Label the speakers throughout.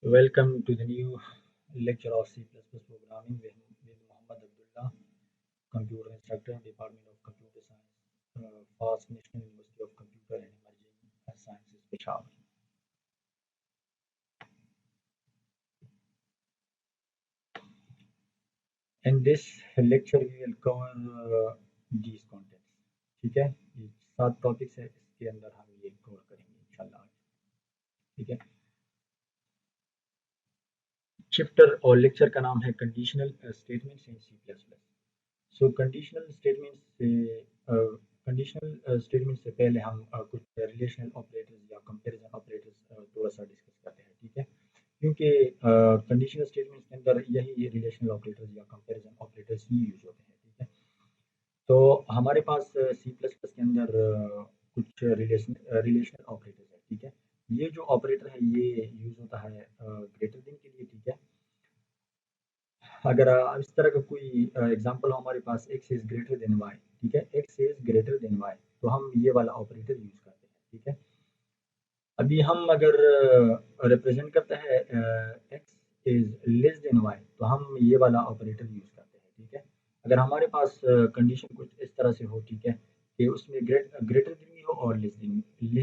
Speaker 1: Welcome to the new lecture of C++ programming with Muhammad Abdullah, computer instructor, Department of Computer Science, FAST National University of Computer and Emerging Sciences, Peshawar. In this lecture, we will cover these contents. ठीक है, ये 7 topics है, इसके अंदर हम ये cover करेंगे इंशाल्लाह आज. ठीक है, चैप्टर और लेक्चर का नाम है conditional statements in C++. So conditional statement से पहले हम कुछ रिलेशनल ऑपरेटर्स या कंपैरिजन ऑपरेटर्स थोड़ा सा डिस्कस करते हैं. ठीक है, क्योंकि कंडीशनल स्टेटमेंट्स के अंदर यही रिलेशनल ऑपरेटर्स या कंपैरिजन ऑपरेटर्स ही यूज होते हैं. ठीक है, तो हमारे पास सी प्लस प्लस के अंदर कुछ रिलेशनल ऑपरेटर्स है. ठीक है, ये जो ऑपरेटर है ये यूज होता है ग्रेटर देन के लिए. ठीक है, अगर इस तरह का कोई एग्जांपल हो हमारे पास x is greater then y. ठीक है, x is greater then y, तो हम ये वाला ऑपरेटर यूज करते हैं. ठीक है, अभी हम अगर रिप्रेजेंट करते हैं x is less than y, तो हम ये वाला ऑपरेटर यूज करते हैं. ठीक है, अगर हमारे पास कंडीशन कुछ इस तरह से हो, ठीक है, कि उसमें ग्रेटर देन भी हो और लेस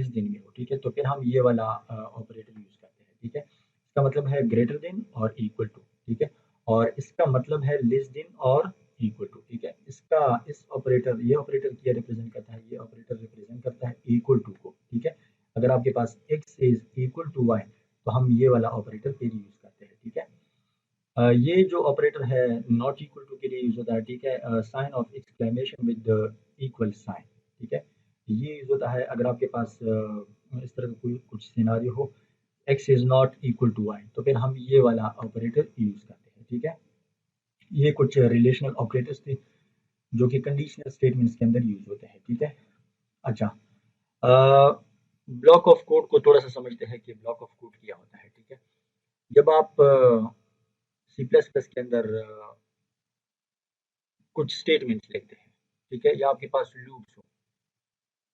Speaker 1: देन भी हो. ठीक है, तो फिर हम ये वाला ऑपरेटर यूज करते हैं. ठीक है, इसका मतलब है ग्रेटर देन और इक्वल टू. ठीक है, और इसका मतलब है लेस देन और इक्वल टू. ठीक है, इस ऑपरेटर ये ऑपरेटर क्या रिप्रेजेंट करता है, ये ऑपरेटर रिप्रेजेंट करता है इक्वल टू को. ठीक है, अगर आपके पास x is equal to y, तो हम ये वाला ऑपरेटर फिर यूज करते हैं. ठीक है, ये जो ऑपरेटर है नॉट इक्वल टू के लिए यूज होता है. ठीक है, sign of exclamation with equal sign. ठीक है, ये यूज होता है अगर आपके पास इस तरह का कोई कुछ सिनारियो हो, x is not equal to y, तो फिर हम ये वाला ऑपरेटर यूज करते हैं. ठीक है, ये कुछ रिलेशनल ऑपरेटर्स थे जो कि कंडीशनल स्टेटमेंट्स के अंदर यूज होते हैं. ठीक है, अच्छा, ब्लॉक ऑफ कोड को थोड़ा सा समझते हैं कि ब्लॉक ऑफ कोड क्या होता है. ठीक है, जब आप सी प्लस प्लस के अंदर कुछ स्टेटमेंट्स लिखते हैं, ठीक है, या आपके पास लूप्स हो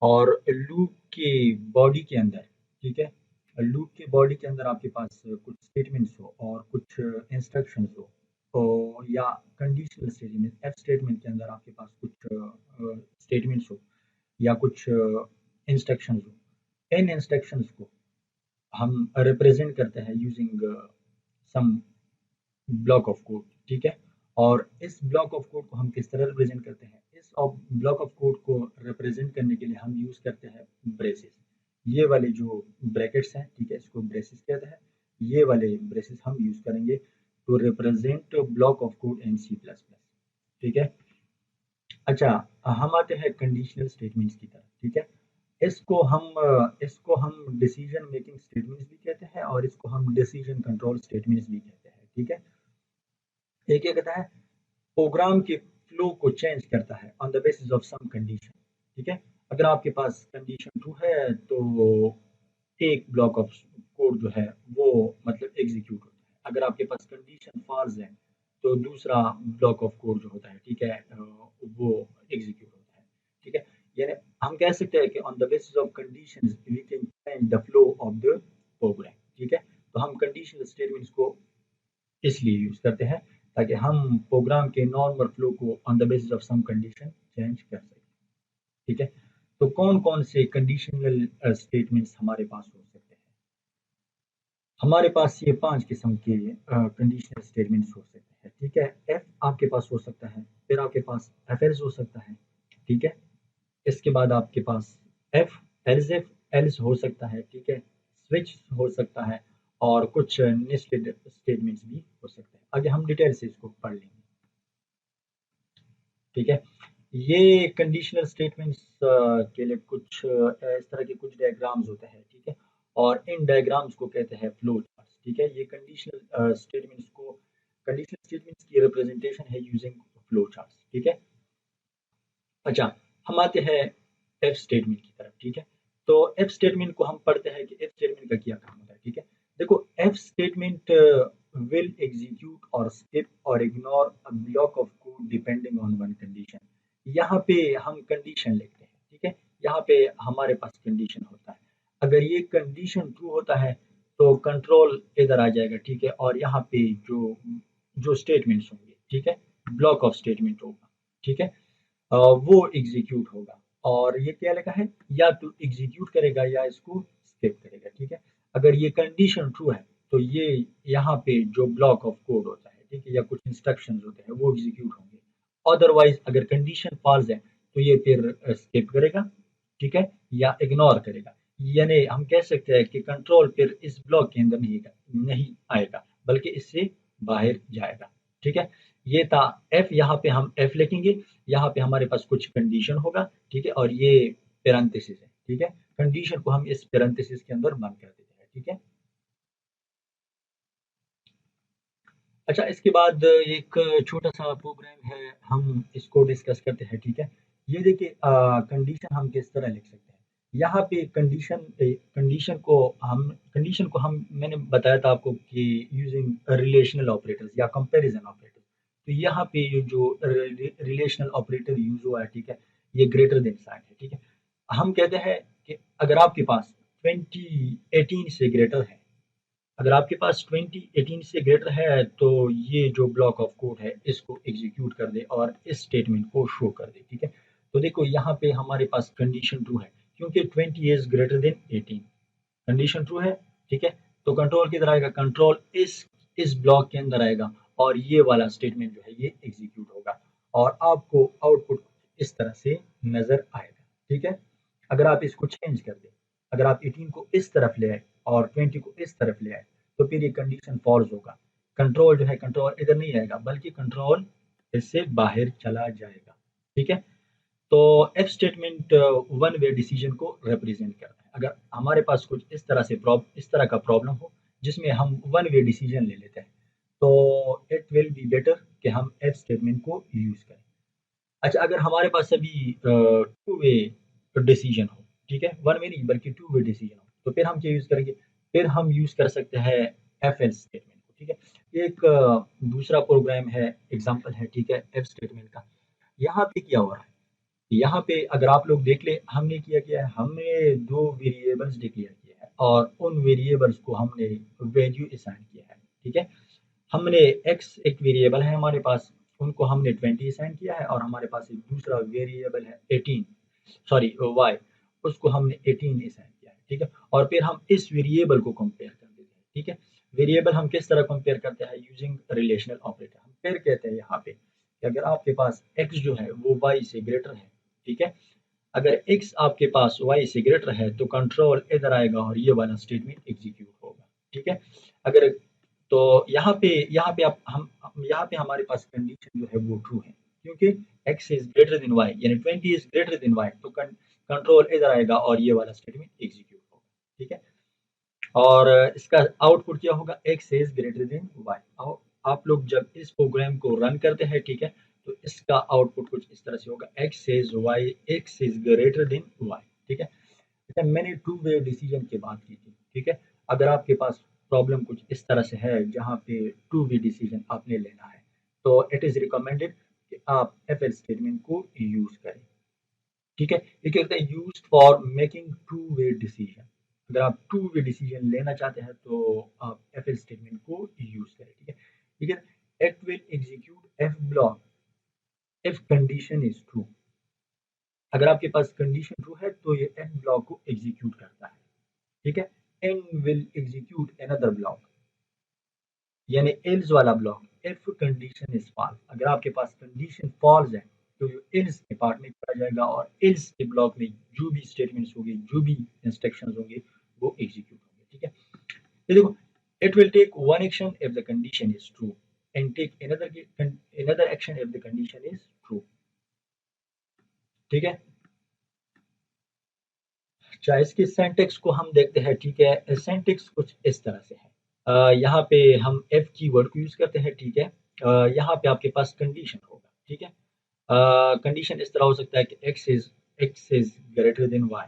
Speaker 1: और लूप की बॉडी के अंदर, ठीक है, लूप के बॉडी के अंदर आपके पास कुछ स्टेटमेंट्स हो और कुछ इंस्ट्रक्शंस हो, तो या कंडीशनल स्टेटमेंट एफ स्टेटमेंट के अंदर आपके पास कुछ स्टेटमेंट्स हो या कुछ इंस्ट्रक्शंस हो, इन इंस्ट्रक्शंस को हम रिप्रेजेंट करते हैं using some block of code. ठीक है, और इस ब्लॉक ऑफ कोड को हम किस तरह रिप्रेजेंट करते हैं, इस ब्लॉक ऑफ कोड को रिप्रेजेंट करने के लिए हम यूज करते हैं ब्रेसेस. ये वाले जो ब्रैकेट्स हैं, ठीक है, इसको ब्रेसेस कहते हैं. ये वाले ब्रेसेस हम यूज करेंगे to represent block of code in C plus plus. ठीक है, अच्छा, हम आते हैं कंडीशनल स्टेटमेंट्स की तरफ. ठीक है, इसको हम डिसीजन मेकिंग स्टेटमेंट्स भी कहते हैं और इसको हम डिसीजन कंट्रोल स्टेटमेंट्स भी कहते हैं. ठीक है, एक क्या कहता है, प्रोग्राम के फ्लो को चेंज करता है on the basis of some condition. ठीक है, अगर आपके पास कंडीशन ट्रू है तो एक ब्लॉक ऑफ कोड जो है वो मतलब एग्जीक्यूट होता है. अगर आपके पास कंडीशन फॉल्स है तो दूसरा ब्लॉक ऑफ कोड जो होता है, ठीक है, वो एग्जीक्यूट होता है. ठीक है, यानी हम कह सकते हैं कि on the basis of conditions we can change the flow of the program. ठीक है, तो हम कंडीशनल स्टेटमेंट्स को इसलिए यूज करते हैं ताकि हम प्रोग्राम के नॉर्मल फ्लो को on the basis of some condition चेंज कर सकें. ठीक है, तो कौन कौन से कंडीशनल स्टेटमेंट्स हमारे पास हो सकते हैं, हमारे पास ये 5 किस्म के कंडीशनल स्टेटमेंट्स हो सकते हैं. ठीक है, एफ आपके पास हो सकता है, फिर आपके पास एफ एल्स हो सकता है. ठीक है, इसके बाद आपके पास एफ एल्स एफ एल्स हो सकता है. ठीक है, स्विच हो सकता है और कुछ नेस्टेड स्टेटमेंट्स भी हो सकते हैं. आगे हम डिटेल से इसको पढ़ लेंगे. ठीक है, ये कंडीशनल स्टेटमेंट्स के लिए कुछ इस तरह के कुछ डायग्राम्स होते हैं. ठीक है, और इन डायग्राम्स को कहते हैं फ्लो चार्ट्स. ठीक है, ये कंडीशनल स्टेटमेंट्स की रिप्रेजेंटेशन है यूजिंग फ्लो चार्ट्स. ठीक है, अच्छा, हम आते हैं एफ स्टेटमेंट की तरफ. ठीक है, तो एफ स्टेटमेंट को हम पढ़ते हैं कि एफ स्टेटमेंट का क्या काम होता है. ठीक है, देखो, F statement will execute or skip or ignore a block of code depending on one condition. यहाँ पे हम कंडीशन लिखते हैं. ठीक है, यहाँ पे हमारे पास कंडीशन होता है. अगर ये कंडीशन ट्रू होता है तो कंट्रोल इधर आ जाएगा, ठीक है, और यहाँ पे जो जो स्टेटमेंट्स होंगे, ठीक है, ब्लॉक ऑफ स्टेटमेंट होगा, ठीक है, वो एग्जीक्यूट होगा। और ये क्या लिखा है, या तो एग्जीक्यूट करेगा या इसको स्किप करेगा, ठीक है। अगर ये कंडीशन ट्रू है तो ये यहाँ पे जो ब्लॉक ऑफ कोड होता है, ठीक है, या कुछ इंस्ट्रक्शंस होते हैं वो एग्जीक्यूट होंगे। अदरवाइज अगर कंडीशन फॉल्स है तो ये फिर स्किप करेगा, ठीक है, या इग्नोर करेगा। यानी हम कह सकते हैं कि कंट्रोल फिर इस ब्लॉक के अंदर नहीं आएगा, बल्कि इससे बाहर जाएगा, ठीक है। ये था एफ, यहाँ पे हम एफ लिखेंगे, यहाँ पे हमारे पास कुछ कंडीशन होगा, ठीक है, और ये पैरेंथेसिस है, ठीक है। कंडीशन को हम इस पैरेंथेसिस के अंदर बंद कर देते हैं, ठीक है। अच्छा, इसके बाद एक छोटा सा प्रोग्राम है, हम इसको डिस्कस करते हैं, ठीक है। ये देखिए, कंडीशन हम किस तरह लिख सकते हैं। यहाँ पे कंडीशन को हम मैंने बताया था आपको कि यूजिंग रिलेशनल ऑपरेटर्स या कंपैरिजन ऑपरेटर्स। तो यहाँ पे ये जो रिलेशनल ऑपरेटर यूज हुआ है, ठीक है, ये ग्रेटर देन साइन है, ठीक है। हम कहते हैं कि अगर आपके पास 2018 से ग्रेटर है, अगर आपके पास 2018 से ग्रेटर है तो ये जो ब्लॉक ऑफ कोड है इसको एग्जीक्यूट कर दे और इस स्टेटमेंट को शो कर दे, ठीक है। तो देखो यहाँ पे हमारे पास कंडीशन ट्रू है, क्योंकि 20 is greater then 18, condition true है, ठीक है। तो कंट्रोल किधर आएगा, कंट्रोल इस ब्लॉक के अंदर आएगा और ये वाला स्टेटमेंट जो है ये एग्जीक्यूट होगा और आपको आउटपुट इस तरह से नजर आएगा, ठीक है। अगर आप इसको चेंज कर दें, अगर आप 18 को इस तरफ ले आए और 20 को इस तरफ ले आए तो फिर ये कंडीशन फॉल्स होगा। कंट्रोल जो है, कंट्रोल इधर नहीं आएगा बल्कि कंट्रोल इससे बाहर चला जाएगा, ठीक है। तो if statement one way decision को रिप्रेजेंट करता है। अगर हमारे पास कुछ इस तरह का प्रॉब्लम हो जिसमें हम वन वे डिसीजन ले लेते हैं, तो इट विल बी बेटर कि हम इफ स्टेटमेंट को यूज करें। अच्छा, अगर हमारे पास अभी टू वे डिसीजन हो, ठीक है, वन वे नहीं बल्कि टू वे डिसीजन हो, तो फिर हम क्या यूज करेंगे, फिर हम यूज कर सकते हैं एफ एल्स स्टेटमेंट को, ठीक है। एक दूसरा प्रोग्राम है, एग्जांपल है, ठीक है, इफ स्टेटमेंट का। यहाँ पे क्या हो रहा है, यहाँ पे अगर आप लोग देख ले, हमने किया क्या है, हमने दो वेरिएबल्स डिक्लेयर किए हैं और उन वेरिएबल्स को हमने वैल्यू असाइन किया है, ठीक है। हमने एक्स एक वेरिएबल है हमारे पास, उनको हमने 20 असाइन किया है और हमारे पास एक दूसरा वेरिएबल है 18, सॉरी वाई, उसको हमने 18 असाइन किया है, ठीक है। और फिर हम इस वेरिएबल को कंपेयर कर देते हैं, ठीक है। वेरिएबल हम किस तरह कंपेयर करते हैं, यूजिंग रिलेशनल ऑपरेटर। हम फिर कहते हैं यहाँ पे कि अगर आपके पास x जो है वो y से ग्रेटर है, ठीक है, अगर x आपके पास y से ग्रेटर है तो कंट्रोल इधर आएगा और ये वाला स्टेटमेंट एग्जीक्यूट होगा, ठीक है। अगर तो यहाँ पे यहाँ पे हमारे पास कंडीशन जो है वो ट्रू है, क्योंकि x is greater then y, यानी 20 इज ग्रेटर देन y, तो कंट्रोल इधर आएगा और ये वाला स्टेटमेंट एग्जीक्यूट होगा, ठीक है। और इसका आउटपुट क्या होगा, x is greater then y। आप लोग जब इस प्रोग्राम को रन करते हैं, ठीक है, तो इसका आउटपुट कुछ इस तरह से होगा, x is greater then y, ठीक है। अच्छा, मैंने टू वे डिसीजन की बात की थी, ठीक है। अगर आपके पास प्रॉब्लम कुछ इस तरह से है जहाँ पे टू वे डिसीजन आपने लेना है, तो इट इज़ रिकमेंडेड कि आप एफ एल स्टेटमेंट को यूज़ करें, ठीक है। ये क्या होता है, use for making two way decision. अगर आप टू वे डिसीजन लेना चाहते हैं तो आप एफ एल स्टेटमेंट को यूज़ करें, ठीक है। ठीक है, it will execute F block if condition is true. अगर आपके पास कंडीशन ट्रू है तो ये एफ ब्लॉक को एग्जीक्यूट करता है, ठीक है। And will execute another block, यानी एल्स वाला block if condition is false. अगर आपके पास कंडीशन फॉल्स है तो ये एल्स के पार्ट में चला जाएगा और एल्स के ब्लॉक में जो भी स्टेटमेंट्स होंगे, जो भी इंस्ट्रक्शंस होंगे वो एग्जीक्यूट होंगे, ठीक है। ये देखो, it will take one action if the condition is true and take another action if the condition is true, ठीक है। अच्छा, इसके सिंटैक्स को हम देखते हैं, ठीक है। सिंटैक्स कुछ इस तरह से है, यहाँ पे हम एफ की वर्ड को यूज करते हैं, ठीक है। यहाँ पे आपके पास कंडीशन होगा, ठीक है। कंडीशन इस तरह हो सकता है कि x is greater than y,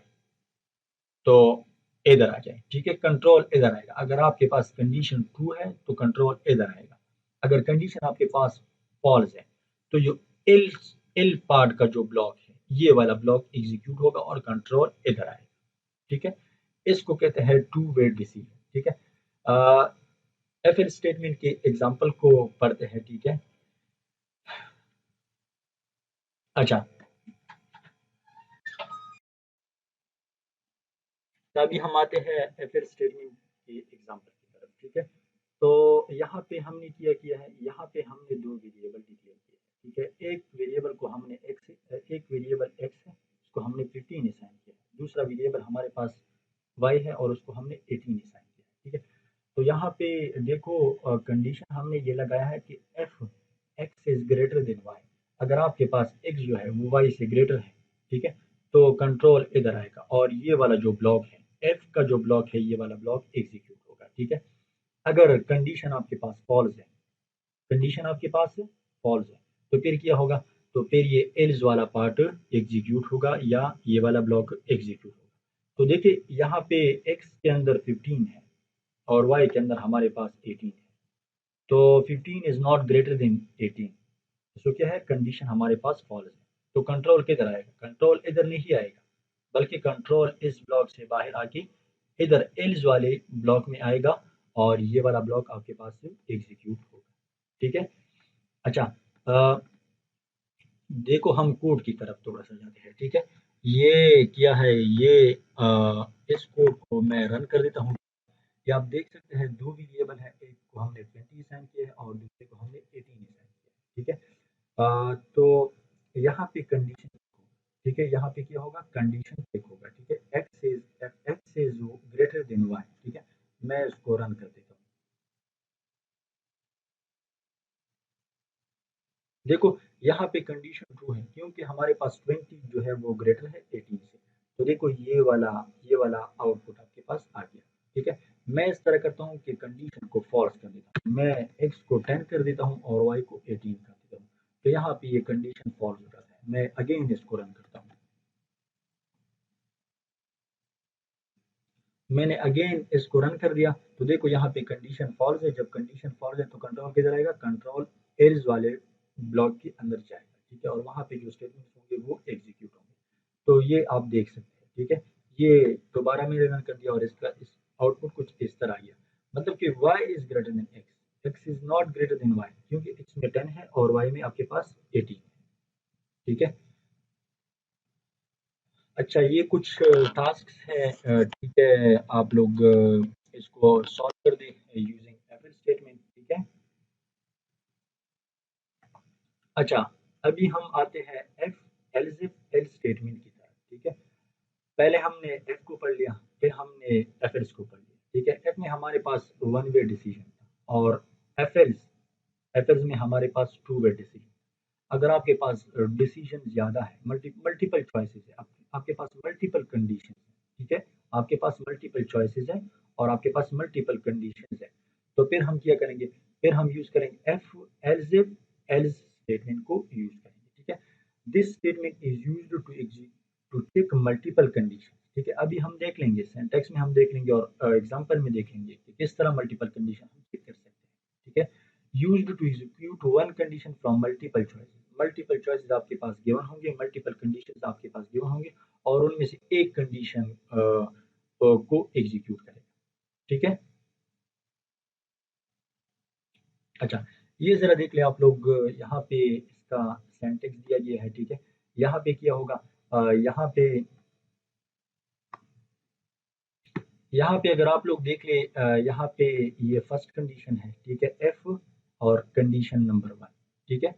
Speaker 1: तो इधर आ जाए, ठीक है, कंट्रोल इधर आएगा। अगर आपके पास कंडीशन ट्रू है तो कंट्रोल इधर आएगा। अगर कंडीशन आपके पास फॉल्स है तो जो एल पार्ट का जो ब्लॉक है ये वाला ब्लॉक एग्जीक्यूट होगा और कंट्रोल इधर आएगा, ठीक है। इसको कहते हैं टू वे डिसीजन, ठीक है। एफ एल स्टेटमेंट के एग्जाम्पल को पढ़ते हैं, ठीक है। अच्छा, तो अभी हम आते हैं एफ एल स्टेटमेंट के एग्जाम्पल की तरफ, ठीक है। तो यहाँ पे हमने किया किया है, यहाँ पे हमने दो वेरिएबल डिक्लेयर किए हैं, ठीक है। एक वेरिएबल को हमने एक्स, एक वेरिएबल एक्स है, उसको हमने 15 असाइन किया है। दूसरा वेरिएबल हमारे पास वाई है और उसको हमने 18 असाइन किया है, ठीक है। तो यहाँ पे देखो कंडीशन हमने ये लगाया है कि if x is greater than y. अगर आपके पास एक्स जो है वो वाई से ग्रेटर है, ठीक है, तो कंट्रोल इधर आएगा और ये वाला जो ब्लॉक है, एफ का जो ब्लॉक है, ये वाला ब्लॉक एग्जीक्यूट होगा, ठीक है। अगर कंडीशन आपके पास फॉल्स है, कंडीशन आपके पास फॉल्स है, तो फिर क्या होगा, तो फिर ये एल्स वाला पार्ट एग्जीक्यूट होगा या ये वाला ब्लॉक एग्जीक्यूट होगा। तो देखिए यहाँ पे एक्स के अंदर 15 है और वाई के अंदर हमारे पास 18 है, तो 15 इज नॉट ग्रेटर देन 18। तो क्या है, कंडीशन हमारे पास फॉल्स है। तो कंट्रोल किधर आएगा, कंट्रोल इधर नहीं आएगा, बल्कि कंट्रोल इस ब्लॉक से बाहर आके इधर एल्स वाले ब्लॉक में आएगा और ये वाला ब्लॉक आपके पास से एग्जीक्यूट होगा, ठीक है। अच्छा, अ, देखो हम कोड की तरफ थोड़ा सा जाते हैं, ठीक है। ये क्या है, ये इस कोड को मैं रन कर देता हूँ। ये आप देख सकते हैं दो वेरिएबल है, एक को हमने 20 असाइन किया है और दूसरे को हमने 18 असाइन किया है, ठीक है। तो यहाँ पे कंडीशन, ठीक है, यहाँ पे क्या होगा, कंडीशन चेक होगा, ठीक है। X is greater than y, ठीक है। मैं इसको रन कर देता हूँ। देखो यहाँ पे कंडीशन ट्रू है क्योंकि हमारे पास 20 जो है वो ग्रेटर है 18 से। तो देखो ये वाला आउटपुट आपके पास आ गया, ठीक है। मैं इस तरह करता हूँ कि कंडीशन को फॉल्स कर देता हूँ, मैं एक्स को 10 कर देता हूँ और वाई को 18 कर देता हूँ। तो यहाँ पे ये कंडीशन फॉल्स हो जाता है। मैं अगेन इसको रन करता हूँ, मैंने अगेन इसको रन कर दिया, तो देखो यहाँ पे कंडीशन फॉल्स है। जब कंडीशन फॉल्स है तो कंट्रोल किधर आएगा, कंट्रोल एल्स वाले ब्लॉक के अंदर जाएगा, ठीक है, और वहाँ पे जो स्टेटमेंट्स होंगे वो एग्जीक्यूट होंगे। तो ये आप देख सकते हैं, ठीक है। ये दोबारा मैंने रन कर दिया और इसका इस आउटपुट कुछ इस तरह आ गया, मतलब कि y is greater then x, x is not greater then y, क्योंकि x में 10 है और y में आपके पास 18 है, ठीक है। अच्छा, ये कुछ टास्क है, ठीक है, आप लोग इसको सॉल्व कर दें यूजिंग एफ स्टेटमेंट, ठीक है। अच्छा, अभी हम आते हैं F else if else statement की तरफ, ठीक है। पहले हमने एफ को पढ़ लिया, फिर हमने एफ एल्स को पढ़ लिया, ठीक है। एफ में हमारे पास वन वे डिसीजन था और एफ एल्स में हमारे पास टू वे डिसीजन। अगर आपके पास डिसीजन ज़्यादा है, मल्टीपल चॉइसेस है, आपके पास मल्टीपल कंडीशन है, ठीक है, आपके पास मल्टीपल चॉइसेस है और आपके पास मल्टीपल कंडीशन है, तो फिर हम क्या करेंगे, फिर हम यूज़ करेंगे if else if else statement को यूज़ करेंगे, ठीक है। This statement is used to take multiple condition, ठीक है। अभी हम देख लेंगे सिंटैक्स में, हम देख लेंगे और एग्जांपल में देख लेंगे कि किस तरह मल्टीपल कंडीशन हम चेक कर सकते हैं, ठीक है। Used to execute one condition from multiple choices, multiple choices आपके पास गिवन होंगे, मल्टीपल कंडीशंस आपके पास गिवन होंगे और उनमें से एक कंडीशन को एग्जीक्यूट करेगा, ठीक है। अच्छा, ये जरा देख ले आप लोग, यहाँ पे इसका सिंटैक्स दिया गया है, ठीक है। यहाँ पे क्या होगा, यहाँ पे अगर आप लोग देख ले, यहाँ पे ये फर्स्ट कंडीशन है, ठीक है, एफ और कंडीशन नंबर वन, ठीक है।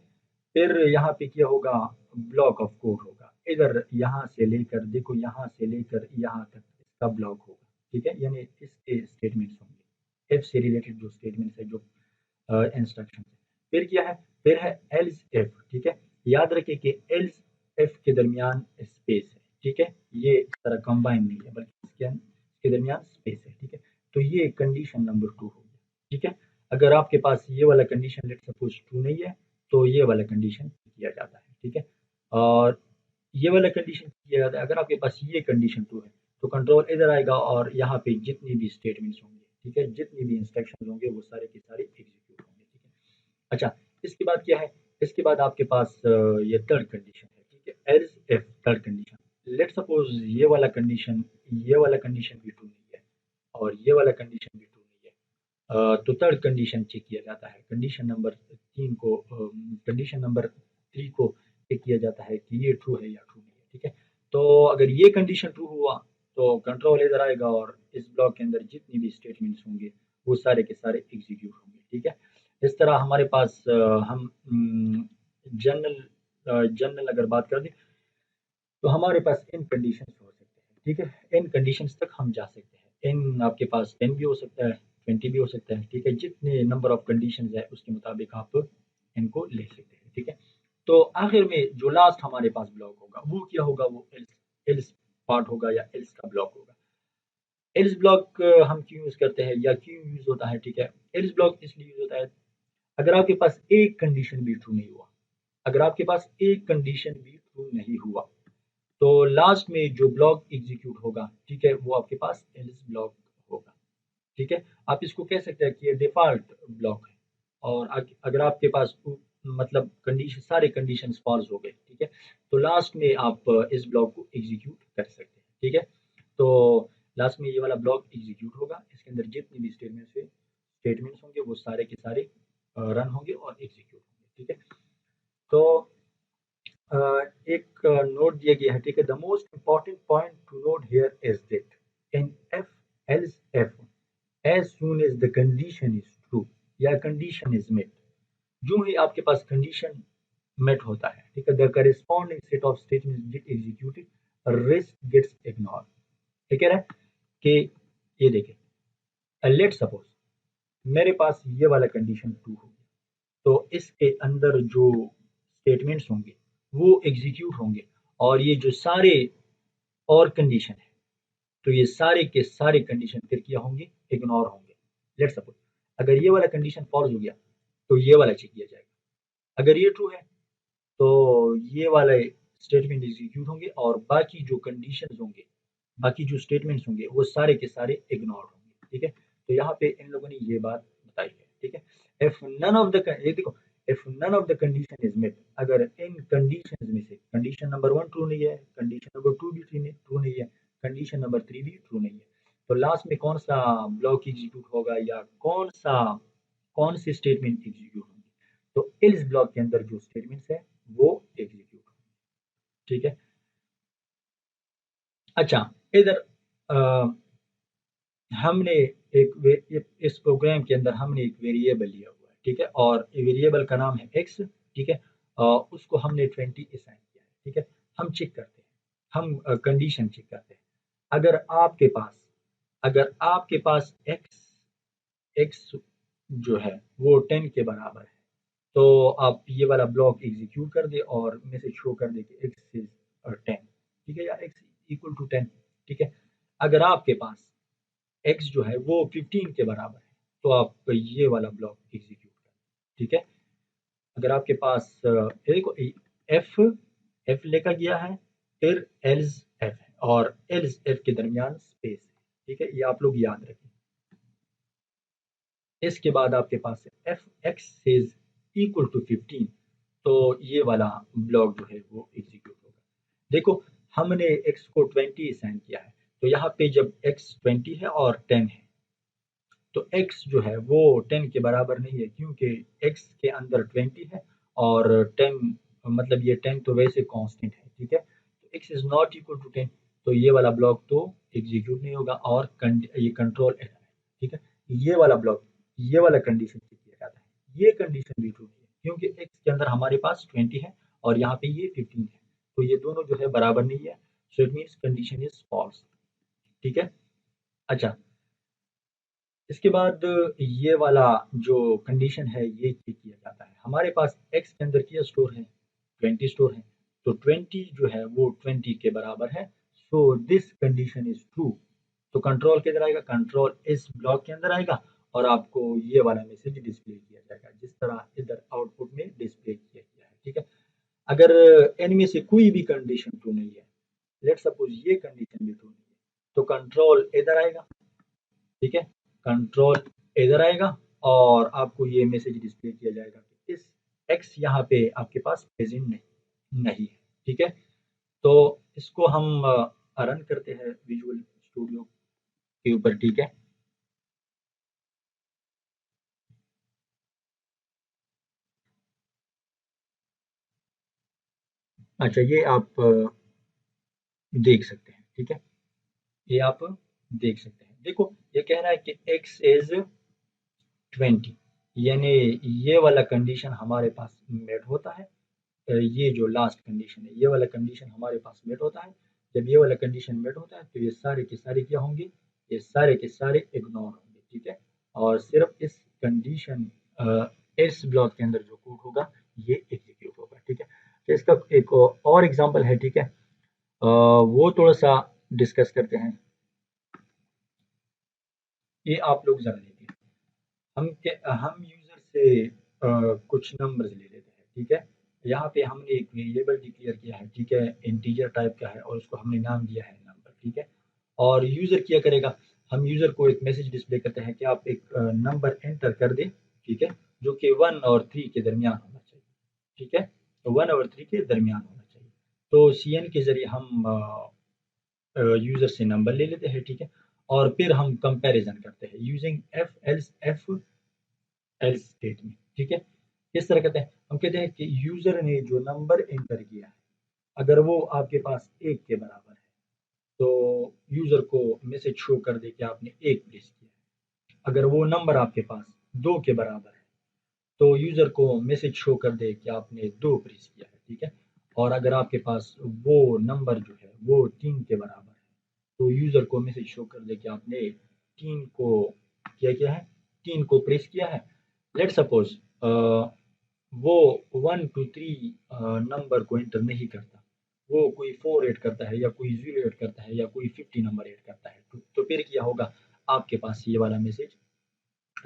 Speaker 1: फिर यहाँ पे क्या होगा, ब्लॉक ऑफ कोड होगा, इधर यहाँ से लेकर देखो, यहाँ से लेकर यहाँ तक इसका ब्लॉक होगा, ठीक है, यानी इसके स्टेटमेंट्स होंगे, एफ से रिलेटेड जो स्टेटमेंट्स है, जो इंस्ट्रक्शन है। फिर क्या है, फिर है एल्स एफ, ठीक है। याद रखिए कि एल्स एफ के दरमियान स्पेस है, ठीक है, ये इस तरह कंबाइन नहीं है बल्कि इसके दरमियान स्पेस है, ठीक है। तो ये कंडीशन नंबर टू हो गया, ठीक है। अगर आपके पास ये वाला कंडीशन लेट सपोज ट्रू नहीं है तो ये वाला कंडीशन किया जाता है, ठीक है। और ये वाला कंडीशन किया जाता है, अगर आपके पास ये कंडीशन ट्रू है तो कंट्रोल इधर आएगा और यहाँ पे जितनी भी स्टेटमेंट्स होंगे, ठीक है, जितनी भी इंस्ट्रक्शन होंगे वो सारे के सारे एग्जीक्यूट होंगे, ठीक है। अच्छा, इसके बाद क्या है, इसके बाद आपके पास ये थर्ड कंडीशन है, ठीक है, else if third condition. Let suppose ये वाला कंडीशन भी ट्रू नहीं है और ये वाला कंडीशन भी ट्रू नहीं है, तो थर्ड कंडीशन चेक किया जाता है, कंडीशन नंबर 3 को चेक किया जाता है कि ये ट्रू है या ट्रू नहीं है, ठीक है। तो अगर ये कंडीशन ट्रू हुआ तो कंट्रोल इधर आएगा और इस ब्लॉक के अंदर जितनी भी स्टेटमेंट्स होंगे वो सारे के सारे एग्जीक्यूट होंगे, ठीक है। इस तरह हमारे पास हम जनरल अगर बात कर दें तो हमारे पास इन कंडीशंस हो सकते हैं, ठीक है। इन कंडीशंस तक हम जा सकते हैं। इन आपके पास 10 भी हो सकता है, 20 भी हो सकता है, ठीक है। जितने नंबर ऑफ कंडीशंस है उसके मुताबिक आप इनको ले सकते हैं, ठीक है। तो आखिर में जो लास्ट हमारे पास ब्लॉक होगा वो क्या होगा, वो एल्स एल्स पार्ट होगा या एल्स का ब्लॉक होगा। एल्स ब्लॉक हम क्यों यूज करते हैं या क्यों यूज होता है, ठीक है। एल्स ब्लॉक इसलिए यूज होता है अगर आपके पास एक कंडीशन भी ट्रू नहीं हुआ, अगर आपके पास एक कंडीशन भी ट्रू नहीं हुआ तो लास्ट में जो ब्लॉक एग्जीक्यूट होगा, ठीक है, वो आपके पास एल्स ब्लॉक होगा, ठीक है। आप इसको कह सकते हैं कि ये डिफ़ॉल्ट ब्लॉक है और अगर आपके पास मतलब कंडीशन सारे कंडीशंस फॉल्स हो गए, ठीक है, तो लास्ट में आप इस ब्लॉक को एग्जीक्यूट कर सकते हैं, ठीक है। तो लास्ट में ये वाला ब्लॉक एग्जीक्यूट होगा, इसके अंदर जितने भी स्टेटमेंट्स होंगे वो सारे के सारे रन होंगे और एग्जीक्यूट होंगे, ठीक है। तो अ, एक नोट दिया गया है, ठीक है। The most important point two note here is that in F else F as soon as the condition is true या condition is met, जो ही आपके पास condition met होता है, ठीक है, the corresponding set of statements get executed, rest gets ignored। ये कह रहा है कि ये देखिए लेट सपोज मेरे पास ये वाला कंडीशन ट्रू हो गया तो इसके अंदर जो स्टेटमेंट्स होंगे वो एग्जीक्यूट होंगे और ये जो सारे और कंडीशन है तो ये सारे के सारे कंडीशन फिर क्या होंगे, इग्नोर होंगे। लेट सपोज अगर ये वाला कंडीशन फॉल्स हो गया तो ये वाला चेक किया जाएगा, अगर ये ट्रू है तो ये वाले स्टेटमेंट एग्जीक्यूट होंगे और बाकी जो कंडीशंस होंगे, बाकी जो स्टेटमेंट्स होंगे वो सारे के सारे इग्नोर होंगे, ठीक है। तो यहाँ पे इन लोगों ने ये बात बताई है, ठीक है। इफ नन ऑफ द ये देखो if none of the condition is met, अगर इन कंडीशंस में से कंडीशन नंबर 1 ट्रू नहीं है, कंडीशन नंबर 2 भी ट्रू नहीं है, कंडीशन नंबर 3 भी ट्रू नहीं है, तो लास्ट में कौन सा ब्लॉक एग्जीक्यूट होगा या कौन सी स्टेटमेंट एग्जीक्यूट होगी, तो इस ब्लॉक के अंदर जो स्टेटमेंट्स है वो एग्जीक्यूट होगी, ठीक है। अच्छा इधर हमने इस प्रोग्राम के अंदर हमने एक वेरिएबल लिया हुआ है, ठीक है, और वेरिएबल का नाम है एक्स, ठीक है। उसको हमने 20 असाइन किया है, ठीक है। हम चेक करते हैं, हम कंडीशन चेक करते हैं। अगर आपके पास अगर आपके पास एक्स एक्स जो है वो 10 के बराबर है तो आप ये वाला ब्लॉक एग्जीक्यूट कर दे और मैसेज शो कर दे कि एक्स इज 10, ठीक है, या एक्स इक्वल टू 10, ठीक है। अगर आपके पास एक्स जो है वो 15 के बराबर है तो आप ये वाला ब्लॉक एग्जीक्यूट करें, ठीक है। अगर आपके पास देखो एफ एफ लेकर गया है, फिर एल्स एफ है और एल्स एफ के दरमियान स्पेस है, ठीक है, ये आप लोग याद रखें। इसके बाद आपके पास F x is equal to 15 तो ये वाला ब्लॉक जो है वो एग्जीक्यूट होगा। देखो हमने एक्स को 20 असाइन किया है तो यहाँ पे जब एक्स 20 है और 10 है तो x जो है वो 10 के बराबर नहीं है क्योंकि x के अंदर 20 है और 10 मतलब ये 10 तो वैसे कांस्टेंट है, ठीक है। तो x is not equal to 10 तो ये वाला ब्लॉक तो एग्जीक्यूट नहीं होगा और ये कंट्रोल एरर है, ठीक है। ये वाला ब्लॉक ये वाला कंडीशन चेक किया जाता है, ये कंडीशन भी ट्रू है क्योंकि x के अंदर हमारे पास 20 है और यहाँ पे ये 15 है तो ये दोनों जो है बराबर नहीं है, so it means condition is false, ठीक है। अच्छा इसके बाद ये वाला जो कंडीशन है ये चेक किया जाता है। हमारे पास x के अंदर क्या स्टोर है, 20 स्टोर है, तो 20 जो है वो 20 के बराबर है, so this condition is true. तो कंट्रोल किधर आएगा, कंट्रोल इस ब्लॉक के अंदर आएगा और आपको ये वाला मैसेज डिस्प्ले किया जाएगा जिस तरह इधर आउटपुट में डिस्प्ले किया गया है, ठीक है। अगर इनमें से कोई भी कंडीशन ट्रू नहीं है, लेट सपोज ये कंडीशन भी ट्रू नहीं है, तो कंट्रोल इधर आएगा, ठीक है, कंट्रोल इधर आएगा और आपको ये मैसेज डिस्प्ले किया जाएगा कि इस एक्स यहाँ पे आपके पास प्रेजेंट नहीं है, ठीक है। तो इसको हम रन करते हैं विजुअल स्टूडियो के ऊपर, ठीक है। अच्छा, ये आप देख सकते हैं, ठीक है, ये आप देख सकते हैं। देखो ये कह रहा है कि x इज 20, यानी ये वाला कंडीशन हमारे पास मेट होता है। ये जो लास्ट कंडीशन है, ये वाला कंडीशन हमारे पास मेट होता है। जब ये वाला कंडीशन मेट होता है तो ये सारे के सारे क्या होंगे, ये सारे के सारे इग्नोर होंगे, ठीक है। और सिर्फ इस कंडीशन इस ब्लॉक के अंदर जो कोड होगा ये एग्जीक्यूट होगा, ठीक है। तो इसका एक और एग्जांपल है, ठीक है, वो थोड़ा सा डिस्कस करते हैं। ये आप लोग जरा देखिए, हम यूजर से कुछ नंबर्स ले लेते हैं, ठीक है। यहाँ पे हमने एक वेरिएबल डिक्लेयर किया है, ठीक है, इंटीजर टाइप का है और उसको हमने नाम दिया है नंबर, ठीक है। और यूजर क्या करेगा, हम यूजर को एक मैसेज डिस्प्ले करते हैं कि आप एक नंबर एंटर कर दें, ठीक है, जो कि 1 और 3 के दरमियान होना चाहिए, ठीक है, तो 1 और 3 के दरमियान होना चाहिए। तो CN के जरिए हम यूजर से नंबर ले लेते हैं, ठीक है, और फिर हम कंपैरिजन करते हैं यूजिंग एफ एल्स स्टेटमेंट, ठीक है। किस तरह कहते हैं, हम कहते हैं कि यूजर ने जो नंबर एंटर किया है, अगर वो आपके पास 1 के बराबर है तो यूजर को मैसेज शो कर दे कि आपने 1 प्लेस किया है। अगर वो नंबर आपके पास 2 के बराबर है तो यूजर को मैसेज शो कर दे कि आपने 2 प्रेस किया है, ठीक है। और अगर आपके पास वो नंबर जो है वो 3 के बराबर है तो यूजर को मैसेज शो कर दे कि आपने 3 को क्या किया है, 3 को प्रेस किया है। लेट सपोज वो 1 to 3 नंबर को एंटर नहीं करता, वो कोई 4 ऐड करता है या कोई 0 ऐड करता है या कोई 50 नंबर ऐड करता है, तो फिर क्या होगा, आपके पास ये वाला मैसेज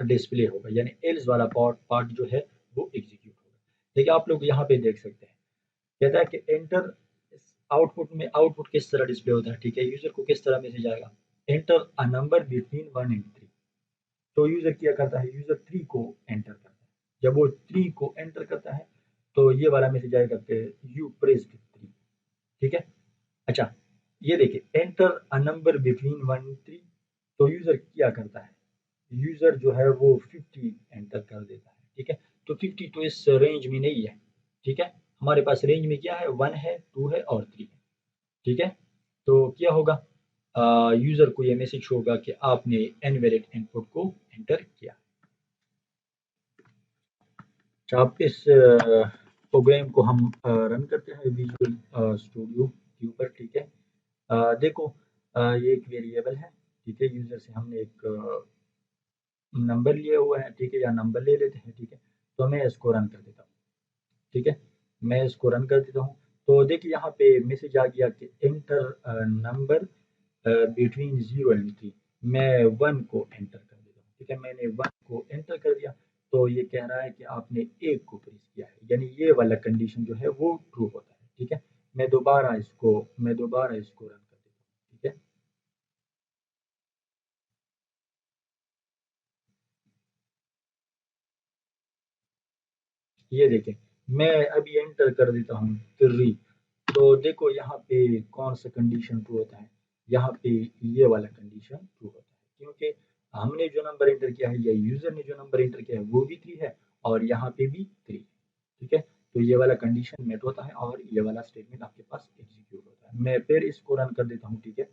Speaker 1: डिस्प्ले होगा, यानी एल्स वाला पार्ट पार्ट जो है वो एग्जीक्यूट होगा। देखिए आप लोग यहाँ पे देख सकते हैं, कहता है कि एंटर, आउटपुट में आउटपुट किस तरह डिस्प्ले होता है, ठीक है, यूजर को किस तरह मैसेज आएगा, enter a number between 1 and 3। तो यूजर क्या करता है, यूजर 3 को एंटर करता है। जब वो 3 को एंटर करता है तो ये वाला मैसेज आएगा कि यू प्रेस्ड 3, ठीक है। अच्छा, ये देखिए enter a number between 1 and 3, तो यूजर क्या करता है, यूजर जो है वो 50 एंटर कर देता है, ठीक है। तो 50 तो इस रेंज में नहीं है, ठीक है, हमारे पास रेंज में क्या है, 1 है, 2 है और 3 है, ठीक है। तो क्या होगा, यूजर को ये मैसेज होगा कि आपने इनवैलिड इनपुट को एंटर किया। अच्छा, आप इस प्रोग्राम को हम रन करते हैं विजुअल स्टूडियो के ऊपर, ठीक है। देखो ये एक वेरिएबल है, ठीक है, यूजर से हमने एक नंबर लिया हुआ है, ठीक है, या नंबर ले लेते हैं, ठीक है। तो मैं इसको रन कर देता हूँ, ठीक है, मैं इसको रन कर देता हूँ। तो देखिए यहाँ पे मैसेज आ गया कि एंटर नंबर बिटवीन 0 and 3। मैं 1 को एंटर कर देता हूँ, ठीक है, मैंने 1 को एंटर कर दिया। तो ये कह रहा है कि आपने 1 को प्रेस किया है, यानी ये वाला कंडीशन जो है वो ट्रू होता है, ठीक है। मैं दोबारा इसको रन कर देता हूँ, ठीक है। ये देखें, मैं अभी एंटर कर देता हूँ 3। तो देखो यहाँ पे कौन सा कंडीशन ट्रू होता है, यहाँ पे ये वाला कंडीशन ट्रू होता है, क्योंकि हमने जो नंबर एंटर किया है या यूजर ने जो नंबर एंटर किया है वो भी 3 है और यहाँ पे भी 3, ठीक है। तो ये वाला कंडीशन मेट होता है और ये वाला स्टेटमेंट आपके पास एग्जीक्यूट होता है। मैं फिर इसको रन कर देता हूँ, ठीक है।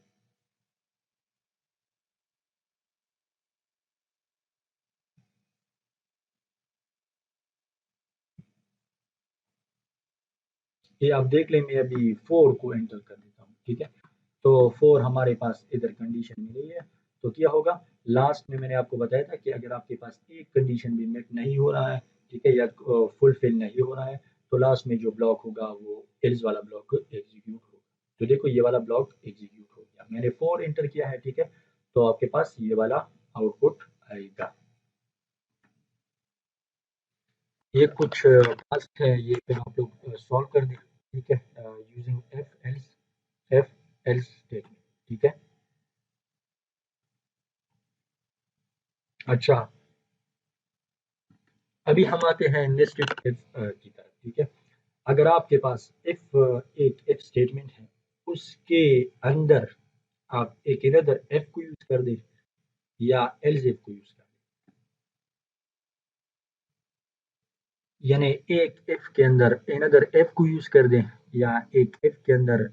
Speaker 1: ये आप देख लें, मैं अभी 4 को एंटर कर देता हूँ, ठीक है। तो 4 हमारे पास इधर कंडीशन में नहीं है, तो क्या होगा, लास्ट में मैंने आपको बताया था कि अगर आपके पास एक कंडीशन भी मेट नहीं हो रहा है, ठीक है, या फुलफिल नहीं हो रहा है, तो लास्ट में जो ब्लॉक होगा वो एल्स वाला ब्लॉक एग्जीक्यूट होगा। तो देखो ये वाला ब्लॉक एग्जीक्यूट हो गया, मैंने 4 एंटर किया है, ठीक है। तो आपके पास ये वाला आउटपुट आएगा। ये कुछ टास्क है, ये फिर आप लोग सॉल्व कर दें, ठीक है, यूजिंग एफ एल्स स्टेटमेंट, ठीक है। अच्छा, अभी हम आते हैं नेस्टेड इफ की तरफ, ठीक है। अगर आपके पास इफ एक इफ स्टेटमेंट है, उसके अंदर आप एक इनदर एफ को यूज कर दें या एल्स इफ को यूज कर दें, यानी एक इफ के अंदर इनदर एफ को यूज कर दें या एक इफ के अंदर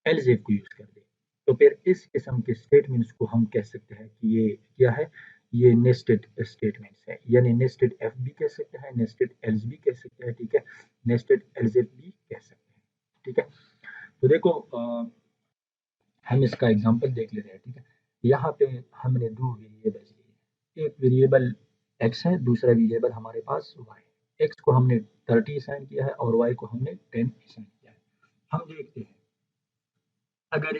Speaker 1: एल्स इफ को यूज कर दे, तो फिर इस किस्म के स्टेटमेंट्स को हम कह सकते हैं कि ये क्या है, ये नेस्टेड स्टेटमेंट्स है, यानी नेस्टेड एफ भी कह सकते हैं, नेस्टेड एल्स भी कह सकते हैं, ठीक है, नेस्टेड एल्स इफ भी कह सकते हैं, ठीक है। तो देखो हम इसका एग्जांपल देख लेते हैं, ठीक है। यहाँ पे हमने दो वेरिएबल्स लिए, एक वेरिएबल एक्स है, दूसरा वेरिएबल हमारे पास वाई है। एक्स को हमने 30 असाइन किया है और वाई को हमने 10 असाइन किया है। हम देखते हैं अगर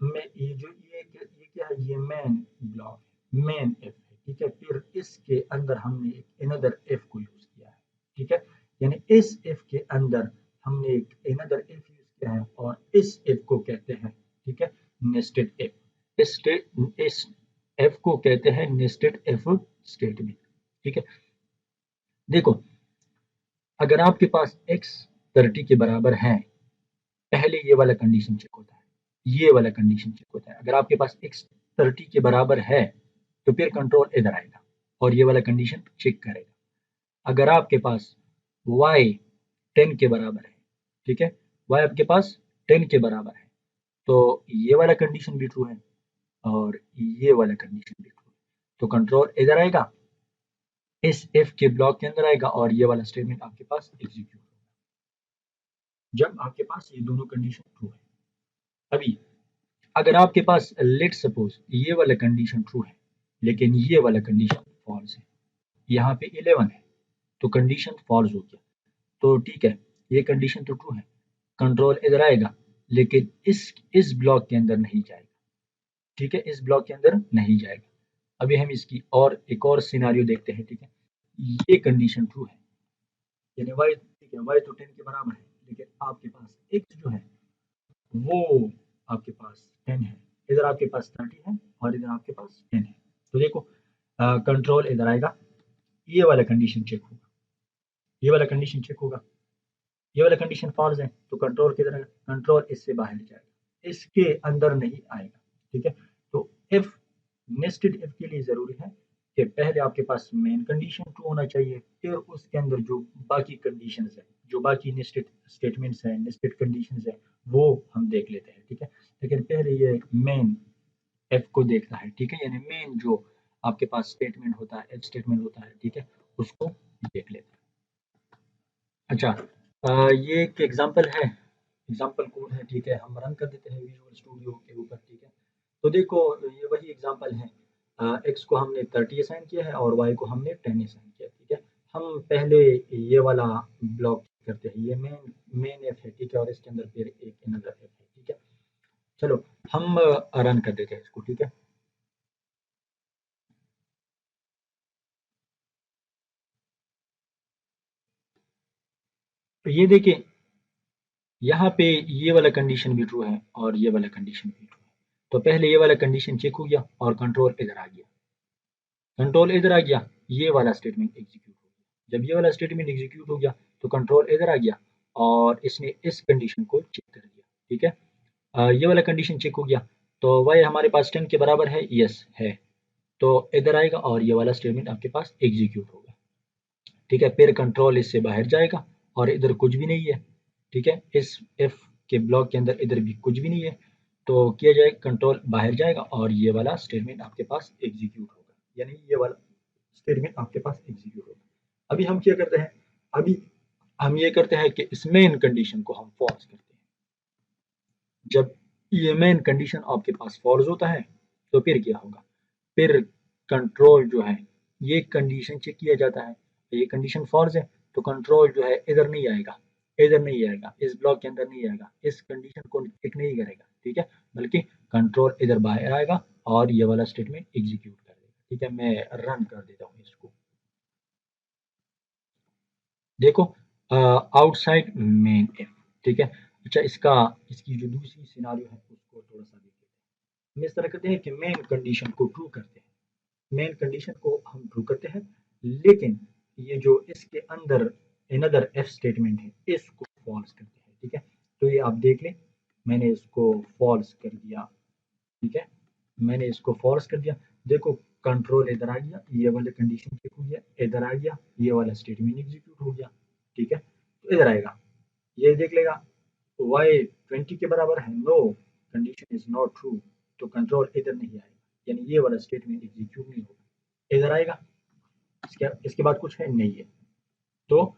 Speaker 1: मैं ये क्या है, ये मेन ब्लॉक है, मेन एफ है, ठीक है। फिर इसके अंदर हमने एक अनदर एफ को यूज किया है, ठीक है, यानी इस एफ के अंदर हमने एक अनदर एफ यूज किया है और इस एफ को कहते हैं, ठीक है, नेस्टेड एफ। इस एफ को कहते हैं नेस्टेड एफ स्टेटमेंट, ठीक है। देखो अगर आपके पास x 30 के बराबर है, पहले ये वाला कंडीशन चेक होता है, ये वाला कंडीशन चेक होता है। अगर आपके पास x 30 के बराबर है तो फिर कंट्रोल इधर आएगा और ये वाला कंडीशन चेक करेगा। अगर आपके पास y 10 के बराबर है, ठीक है, y आपके पास 10 के बराबर है, तो ये वाला कंडीशन भी ट्रू है और ये वाला कंडीशन भी ट्रू है, तो कंट्रोल इधर आएगा, इस इफ के ब्लॉक के अंदर आएगा और ये वाला स्टेटमेंट आपके पास एग्जीक्यूट होगा जब आपके पास ये दोनों कंडीशन ट्रू है। अभी अगर आपके पास लेट सपोज ये वाला कंडीशन ट्रू है लेकिन ये वाला कंडीशन फॉल्स है, यहाँ पे 11 है तो कंडीशन फॉल्स हो गया, तो ठीक है, ये कंडीशन तो ट्रू है, कंट्रोल इधर आएगा लेकिन इस ब्लॉक के अंदर नहीं जाएगा, ठीक है, इस ब्लॉक के अंदर नहीं जाएगा। अभी हम इसकी और एक और सिनारियो देखते हैं, ठीक है। ये कंडीशन ट्रू है यानी y, ठीक है, y तो 10 के बराबर है लेकिन आपके पास x जो है वो आपके पास 10 है, इधर आपके पास 30 है और इधर आपके पास 10 है, तो देखो कंट्रोल इधर आएगा, ये वाला कंडीशन चेक होगा, ये वाला कंडीशन चेक होगा, ये वाला कंडीशन फॉल्स है तो कंट्रोल किधर आएगा, कंट्रोल इससे बाहर जाएगा, इसके अंदर नहीं आएगा, ठीक है। तो इफ नेस्टेड इफ के लिए जरूरी है कि पहले आपके पास मेन कंडीशन ट्रू होना चाहिए, फिर उसके अंदर जो बाकी कंडीशंस है, जो बाकी नेस्टेड स्टेटमेंट्स हैं, नेस्टेड कंडीशंस है, वो हम देख लेते हैं, ठीक है। लेकिन पहले ये मेन एफ को देखना है, ठीक है, यानी मेन जो आपके पास स्टेटमेंट होता है, एफ स्टेटमेंट होता है, ठीक है, उसको देख लेते हैं। अच्छा ये एक एग्जांपल है, एग्जांपल कोड है, ठीक है, हम रन कर देते हैं विजुअल स्टूडियो के ऊपर, ठीक है। तो देखो ये वही एग्जांपल है, एक्स को हमने 30 असाइन किया है और वाई को हमने 10 असाइन किया, ठीक है। हम पहले ये वाला ब्लॉक करते हैं, ये मेन एफ है, ठीक है, और इसके अंदर फिर एक अनदर एफ है, ठीक है। चलो हम रन कर देते हैं इसको, ठीक है। तो ये देखिए यहाँ पे ये वाला कंडीशन भी ट्रू है और ये वाला कंडीशन भी ट्रू है, तो पहले ये वाला कंडीशन चेक हो गया और कंट्रोल इधर आ गया, कंट्रोल इधर आ गया, ये वाला स्टेटमेंट एग्जीक्यूट हो गया। जब ये वाला स्टेटमेंट एग्जीक्यूट हो गया तो कंट्रोल इधर आ गया और इसने इस कंडीशन को चेक कर दिया, ठीक है। ये वाला कंडीशन चेक हो गया तो वाई हमारे पास 10 के बराबर है, यस है, तो इधर आएगा और ये वाला स्टेटमेंट आपके पास एग्जीक्यूट होगा, ठीक है। फिर कंट्रोल इससे बाहर जाएगा और इधर कुछ भी नहीं है, ठीक है, इस एफ के ब्लॉक के अंदर इधर भी कुछ भी नहीं है, तो किया जाए कंट्रोल बाहर जाएगा और ये वाला स्टेटमेंट आपके पास एग्जीक्यूट होगा, यानी ये वाला स्टेटमेंट आपके पास एग्जीक्यूट होगा। अभी हम क्या करते हैं, अभी हम ये करते हैं कि इस मेन कंडीशन को हम फॉल्स करते हैं। जब ये मेन कंडीशन आपके पास फॉल्स होता है तो फिर क्या होगा, फिर कंट्रोल जो है ये कंडीशन चेक किया जाता है, ये कंडीशन फॉल्स है तो कंट्रोल जो है इधर नहीं आएगा, इधर नहीं आएगा, इस ब्लॉक के अंदर नहीं आएगा, इस कंडीशन को चेक नहीं करेगा, ठीक है, बल्कि कंट्रोल इधर बाहर आएगा और ये वाला स्टेटमेंट एग्जीक्यूट कर देगा, ठीक है। मैं रन कर देता हूँ इसको, देखो आउटसाइड मेन एफ, ठीक है। अच्छा इसकी जो दूसरी सिनारियो है उसको थोड़ा सा देखते हैं। हम इस तरह करते हैं कि मेन कंडीशन को ट्रू करते हैं, मेन कंडीशन को हम ट्रू करते हैं लेकिन ये जो इसके अंदर अनदर एफ स्टेटमेंट है इसको फॉल्स करते हैं, ठीक है। तो ये आप देख लें, मैंने इसको फॉल्स कर दिया, ठीक है, मैंने इसको फॉल्स कर दिया, देखो कंट्रोल इधर आ गया, ये वाला कंडीशन चेक हो गया, इधर आ गया, ये वाला स्टेटमेंट एग्जीक्यूट हो गया, ठीक है, तो इधर आएगा, ये देख लेगा y 20 के बराबर है, no condition is not true, तो कंट्रोल इधर नहीं आएगा, यानी ये वाला स्टेटमेंट एग्जीक्यूट नहीं होगा, इधर आएगा। इसके बाद कुछ है नहीं है, तो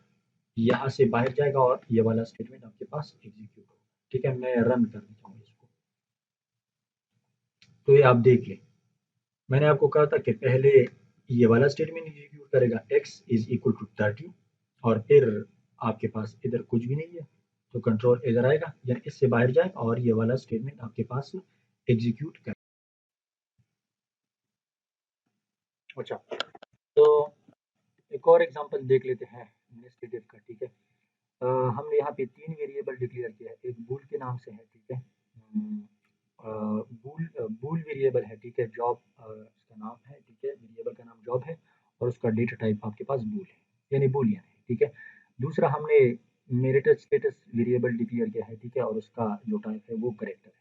Speaker 1: यहाँ से बाहर जाएगा और ये वाला स्टेटमेंट आपके पास एग्जीक्यूट होगा। ठीक है, मैं रन कर देता हूँ इसको, तो ये आप देख ले, मैंने आपको कहा था कि पहले ये वाला स्टेटमेंट एग्जीक्यूट करेगा x इज इक्वल टू 30, और फिर आपके पास इधर कुछ भी नहीं है, तो कंट्रोल इधर आएगा, यानी इससे बाहर जाएगा और ये वाला स्टेटमेंट आपके पास एग्जीक्यूट कर। अच्छा, तो एक और एग्जांपल देख लेते हैं एडमिनिस्ट्रेटिव का। ठीक है, हमने यहाँ पे 3 वेरिएबल डिक्लेयर किया है, एक बूल के नाम से है। ठीक है, बूल वेरिएबल है। ठीक है, जॉब इसका नाम है। ठीक है, वेरिएबल का नाम जॉब है और उसका डेटा टाइप आपके पास बूल है, यानी बूलियन है। ठीक है, दूसरा हमने मेरिटल स्टेटस वेरिएबल डिक्लेयर किया है। ठीक है, और उसका जो टाइप है वो करेक्टर है।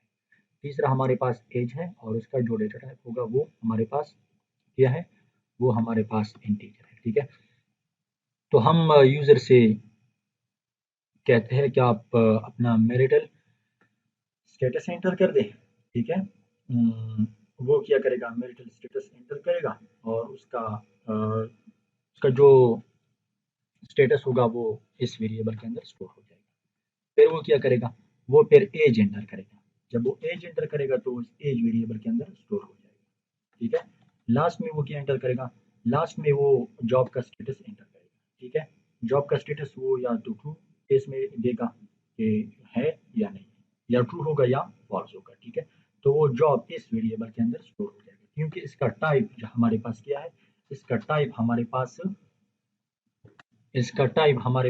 Speaker 1: तीसरा हमारे पास एज है और उसका जो डेटा टाइप होगा वो हमारे पास क्या है, वो हमारे पास इंटीजर है। ठीक है, तो हम यूजर से कहते हैं कि आप अपना मैरिटल स्टेटस एंटर कर दें। ठीक है, वो क्या करेगा, मैरिटल स्टेटस एंटर करेगा और उसका जो स्टेटस होगा वो इस वेरिएबल के अंदर स्टोर हो जाएगा। फिर वो क्या करेगा, वो फिर एज एंटर करेगा, जब वो एज एंटर करेगा तो उस एज वेरिएबल के अंदर स्टोर हो जाएगा। ठीक है, लास्ट में वो क्या एंटर करेगा, लास्ट में वो जॉब का स्टेटस एंटर करेगा। ठीक है, जॉब का स्टेटस वो या तो ट्रू केस में देगा कि है या नहीं, या ट्रू होगा या फॉल्स होगा। ठीक है, तो वो जॉब इस वेरिएबल के अंदर स्टोर हो जाएगा, क्योंकि इसका टाइप जो हमारे पास क्या है, इसका टाइप हमारे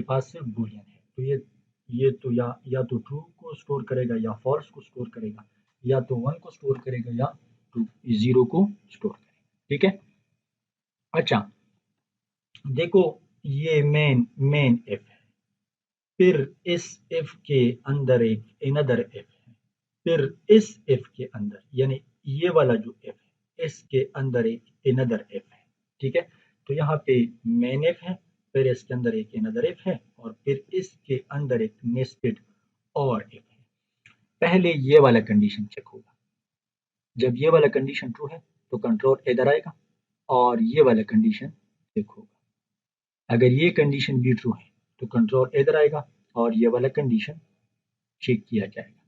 Speaker 1: पास बूलियन है। तो ये तो या तो ट्रू को स्टोर करेगा या फॉल्स को स्टोर करेगा, या तो 1 को स्टोर करेगा या 0 को स्टोर करेगा। ठीक है, अच्छा देखो, ये मेन एफ है, फिर इस एफ के अंदर एक इनदर एफ है, फिर इस एफ के अंदर, यानी ये वाला जो एफ है इसके अंदर एक इनदर एफ है। ठीक है, तो यहाँ पे मेन एफ है, फिर इसके अंदर एक इनदर एफ है, और फिर इसके अंदर एक नेस्टेड और एफ है। पहले ये वाला कंडीशन चेक होगा, जब ये वाला कंडीशन ट्रू है तो कंट्रोल इधर आएगा और ये वाला कंडीशन चेक होगा। अगर ये कंडीशन भी ट्रू है तो कंट्रोल इधर आएगा और ये वाला कंडीशन चेक किया जाएगा।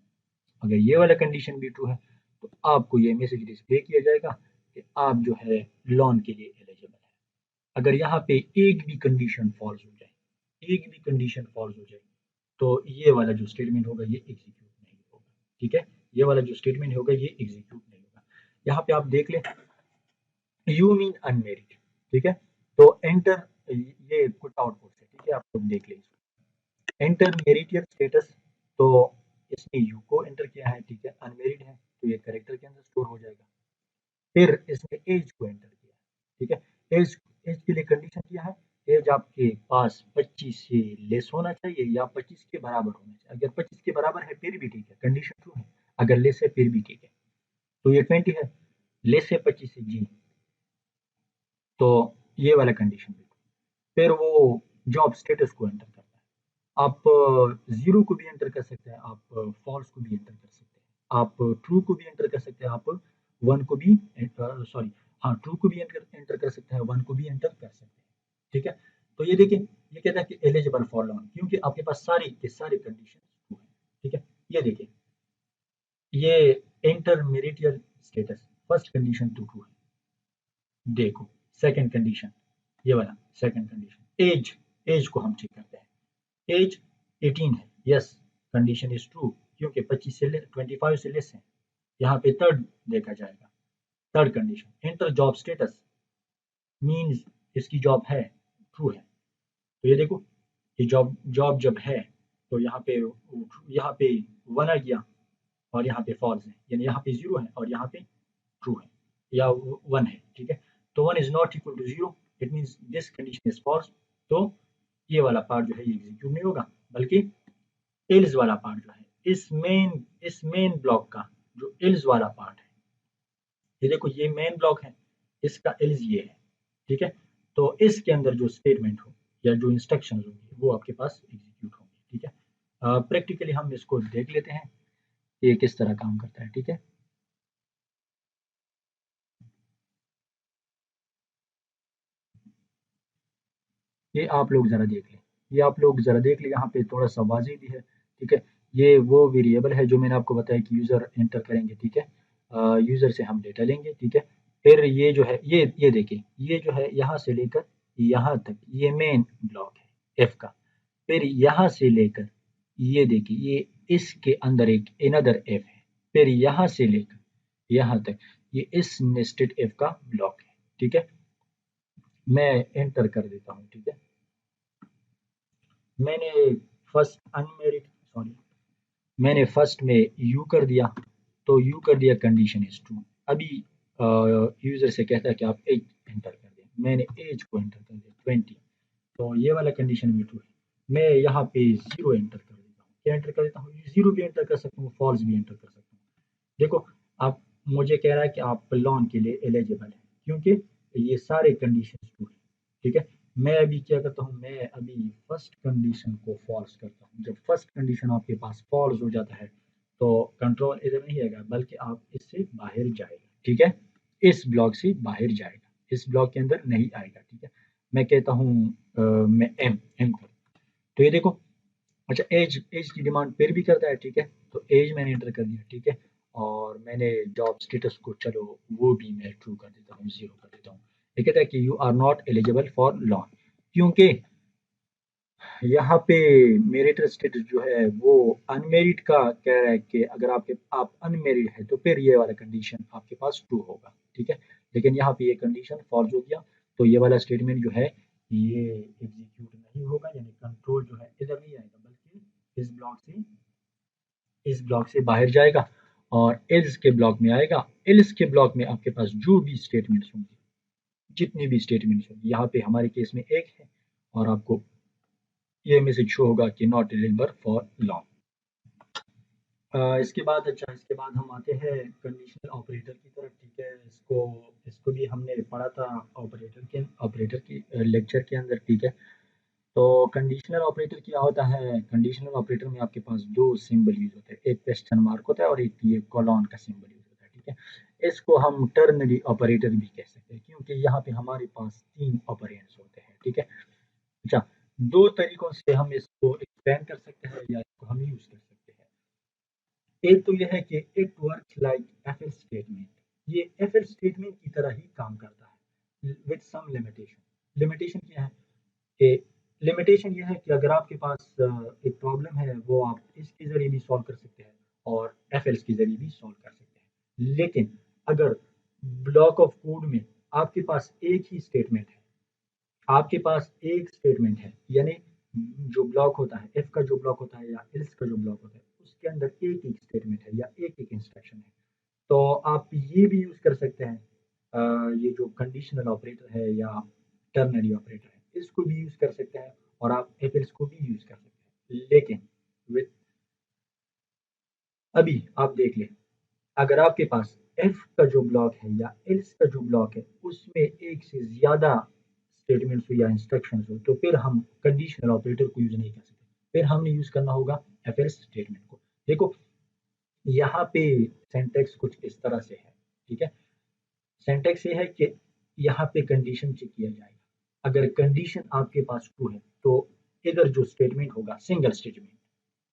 Speaker 1: अगर ये वाला कंडीशन भी ट्रू है तो आपको ये मैसेज डिस्प्ले किया जाएगा कि आप जो है लोन के लिए एलिजिबल है। अगर यहाँ पे एक भी कंडीशन फॉल्स हो जाए, एक भी कंडीशन फॉल्स हो जाए, तो ये वाला जो स्टेटमेंट होगा ये एग्जीक्यूट नहीं होगा। ठीक है, ये वाला जो स्टेटमेंट होगा ये एग्जीक्यूट नहीं होगा। यहाँ पे आप देख लें, यू मीन अनमेरिड। ठीक है, तो एंटर, ये कुछ आउटपुट है। ठीक है, आप लोग देख लीजिए, एंटर मेरिटियर स्टेटस, तो इसने यू को एंटर किया है। ठीक है, अनमेरिड है तो ये करेक्टर के अंदर स्टोर हो जाएगा। फिर इसने एज को एंटर किया। ठीक है, एज एज के लिए कंडीशन क्या है, एज आपके पास 25 से लेस होना चाहिए या 25 के बराबर होना चाहिए। अगर 25 के बराबर है फिर भी ठीक है, कंडीशन ट्रू है, अगर लेस है फिर भी ठीक है। तो ये 20 है, लेस है 25 से जी, तो ये वाला कंडीशन भी। फिर वो जॉब स्टेटस को एंटर करता है। आप जीरो को भी एंटर कर सकते हैं, आप फॉल्स को भी एंटर कर सकते हैं, आप ट्रू को भी एंटर कर सकते हैं, आप वन को भी सॉरी, हाँ ट्रू को भी एंटर कर सकते हैं, वन को भी एंटर कर सकते हैं। ठीक है, तो ये देखिए, ये कहता है कि एलिजिबल फॉर लोन, क्योंकि आपके पास सारी के सारी कंडीशन ट्रू है। ठीक है, ये देखिए, ये enter marital status, first condition तो ट्रू है। देखो सेकंड कंडीशन, ये वाला सेकंड कंडीशन, एज, एज को हम चेक करते हैं, एज 18 है, यस कंडीशन इज ट्रू, क्योंकि 25 से 25 से लेस है। यहाँ पे थर्ड देखा जाएगा, third condition, enter job status means इसकी जॉब है, ट्रू है। तो ये देखो, ये जॉब जॉब जब है तो यहाँ पे वन आ गया और यहाँ पे फॉल्स है, यानी यहाँ पे जीरो है और यहाँ पे ट्रू है या वन है। ठीक है, तो one is not equal to zero, it means this condition is false, तो ये वाला पार्ट जो है ये एग्जीक्यूट नहीं होगा, बल्कि एल्स वाला पार्ट जो है, इस मेन ब्लॉक का जो एल्स वाला पार्ट है, ये देखो ये मेन ब्लॉक है, इसका एल्स ये है। ठीक है, तो इसके अंदर जो स्टेटमेंट हो या जो इंस्ट्रक्शन होंगे वो आपके पास एग्जीक्यूट होंगे। ठीक है, प्रैक्टिकली हम इसको देख लेते हैं कि ये किस तरह काम करता है, ठीक है। ये आप लोग ज़रा देख लें, ये आप लोग ज़रा देख लें, यहाँ पे थोड़ा सा वाज़ेह भी है, ठीक है। ये वो वेरिएबल है जो मैंने आपको बताया कि यूज़र एंटर करेंगे, ठीक है। यूज़र से हम डेटा लेंगे, ठीक है। फिर ये जो है ये देखिए, ये जो है यहाँ से लेकर यहाँ तक ये मेन ब्लॉक है एफ का। फिर यहाँ से लेकर ये देखिए ये इसके अंदर एक अनदर एफ है। फिर यहाँ से लेकर यहाँ तक ये इस नेस्टेड एफ का ब्लॉक है, ठीक है। मैं एंटर कर देता हूँ, ठीक है। मैंने फर्स्ट अनमेरिड सॉरी मैंने फर्स्ट में यू कर दिया, तो यू कर दिया कंडीशन इज ट्रू। अभी यूजर से कहता है कि आप एज एंटर कर दें, मैंने एज को एंटर कर दिया 20, तो ये वाला कंडीशन भी ट्रू है। मैं यहाँ पे जीरो एंटर कर देता हूँ, क्या एंटर कर देता हूँ, जीरो भी एंटर कर सकता हूँ, फॉल्स भी एंटर कर सकता हूँ। देखो, आप मुझे कह रहा है कि आप लोन के लिए एलिजिबल हैं क्योंकि ये सारे कंडीशन ट्रू है, ठीक है। मैं अभी क्या करता हूँ, मैं अभी फर्स्ट कंडीशन को फॉल्स करता हूँ। जब फर्स्ट कंडीशन आपके पास फॉल्स हो जाता है तो कंट्रोल इधर नहीं आएगा बल्कि आप इससे बाहर जाएगा, ठीक है। इस ब्लॉक से बाहर जाएगा, इस ब्लॉक के अंदर नहीं आएगा, ठीक है। मैं कहता हूँ मैं एम एम कर, तो ये देखो। अच्छा, एज एज की डिमांड फिर भी करता है, ठीक है। तो एज मैंने एंटर कर दिया, ठीक है। और मैंने जॉब स्टेटस को चलो वो भी मैं ट्रू कर देता हूँ, जीरो कर देता हूँ। ये कहता है कि you are not eligible for loan, क्योंकि यहाँ पे मेरिटल स्टेटस जो है वो अनमेरिड का कह रहा है कि अगर आप अनमेरिड है तो फिर ये वाला कंडीशन आपके पास ट्रू होगा, ठीक है। लेकिन यहाँ पे ये कंडीशन फॉल्स हो गया, तो ये वाला स्टेटमेंट जो है ये एग्जीक्यूट नहीं होगा, यानी कंट्रोल जो है इधर नहीं आएगा बल्कि इस ब्लॉक से बाहर जाएगा और एल्स के ब्लॉक में आएगा। एल्स के ब्लॉक में आपके पास जो भी स्टेटमेंट्स होंगे, जितनी भी स्टेटमेंट्स होंगी, यहाँ पे हमारे केस में एक है और आपको ये मैसेज शो होगा कि नॉट एलिजिबल फॉर लॉन। इसके बाद हम आते हैं कंडीशनल ऑपरेटर की तरफ, ठीक है। इसको भी हमने पढ़ा था ऑपरेटर की लेक्चर के अंदर, ठीक है। तो कंडीशनल ऑपरेटर क्या होता है, कंडीशनल ऑपरेटर में आपके पास दो सिंबल यूज होते हैं, एक क्वेश्चन मार्क होता है और एक ये कॉलन का सिंबल यूज होता है, ठीक है। इसको हम टर्नरी ऑपरेटर भी कह सकते हैं क्योंकि यहाँ पे हमारे पास तीन ऑपरेंड्स होते हैं, ठीक है। अच्छा, दो तरीकों से हम इसको एक्सपेंड कर सकते हैं या इसको हम यूज कर सकते हैं। एक तो यह है कि it works like F statement, ये एफ स्टेटमेंट की तरह ही काम करता है विद सम लिमिटेशन। लिमिटेशन क्या है कि लिमिटेशन ये है कि अगर आपके पास एक प्रॉब्लम है वो आप इसके ज़रिए भी सॉल्व कर सकते हैं और एफएल्स के ज़रिए भी सॉल्व कर सकते हैं। लेकिन अगर ब्लॉक ऑफ कोड में आपके पास एक ही स्टेटमेंट है, आपके पास एक स्टेटमेंट है, यानी जो ब्लॉक होता है एफ का जो ब्लॉक होता है या एल्स का जो ब्लॉक होता है उसके अंदर एक एक स्टेटमेंट है या एक एक इंस्ट्रक्शन है, तो आप ये भी यूज़ कर सकते हैं। ये जो कंडीशनल ऑपरेटर है या टर्नरी ऑपरेटर है इसको भी यूज़ कर सकते हैं और आप एफएल्स को भी यूज़ कर सकते हैं। लेकिन विद अभी आप देख लें, अगर आपके पास एफ का जो ब्लॉक है या एल्स का जो ब्लॉक है उसमें एक से ज़्यादा स्टेटमेंट्स हो या इंस्ट्रक्शंस हो तो फिर हम कंडीशनल ऑपरेटर को यूज़ नहीं कर सकते, फिर हमने यूज़ करना होगा एफ एल्स स्टेटमेंट को। देखो, यहाँ पे सिंटैक्स कुछ इस तरह से है, ठीक है। सिंटैक्स ये है कि यहाँ पे कंडीशन चेक किया जाएगा, अगर कंडीशन आपके पास ट्रू है तो इधर जो स्टेटमेंट होगा सिंगल स्टेटमेंट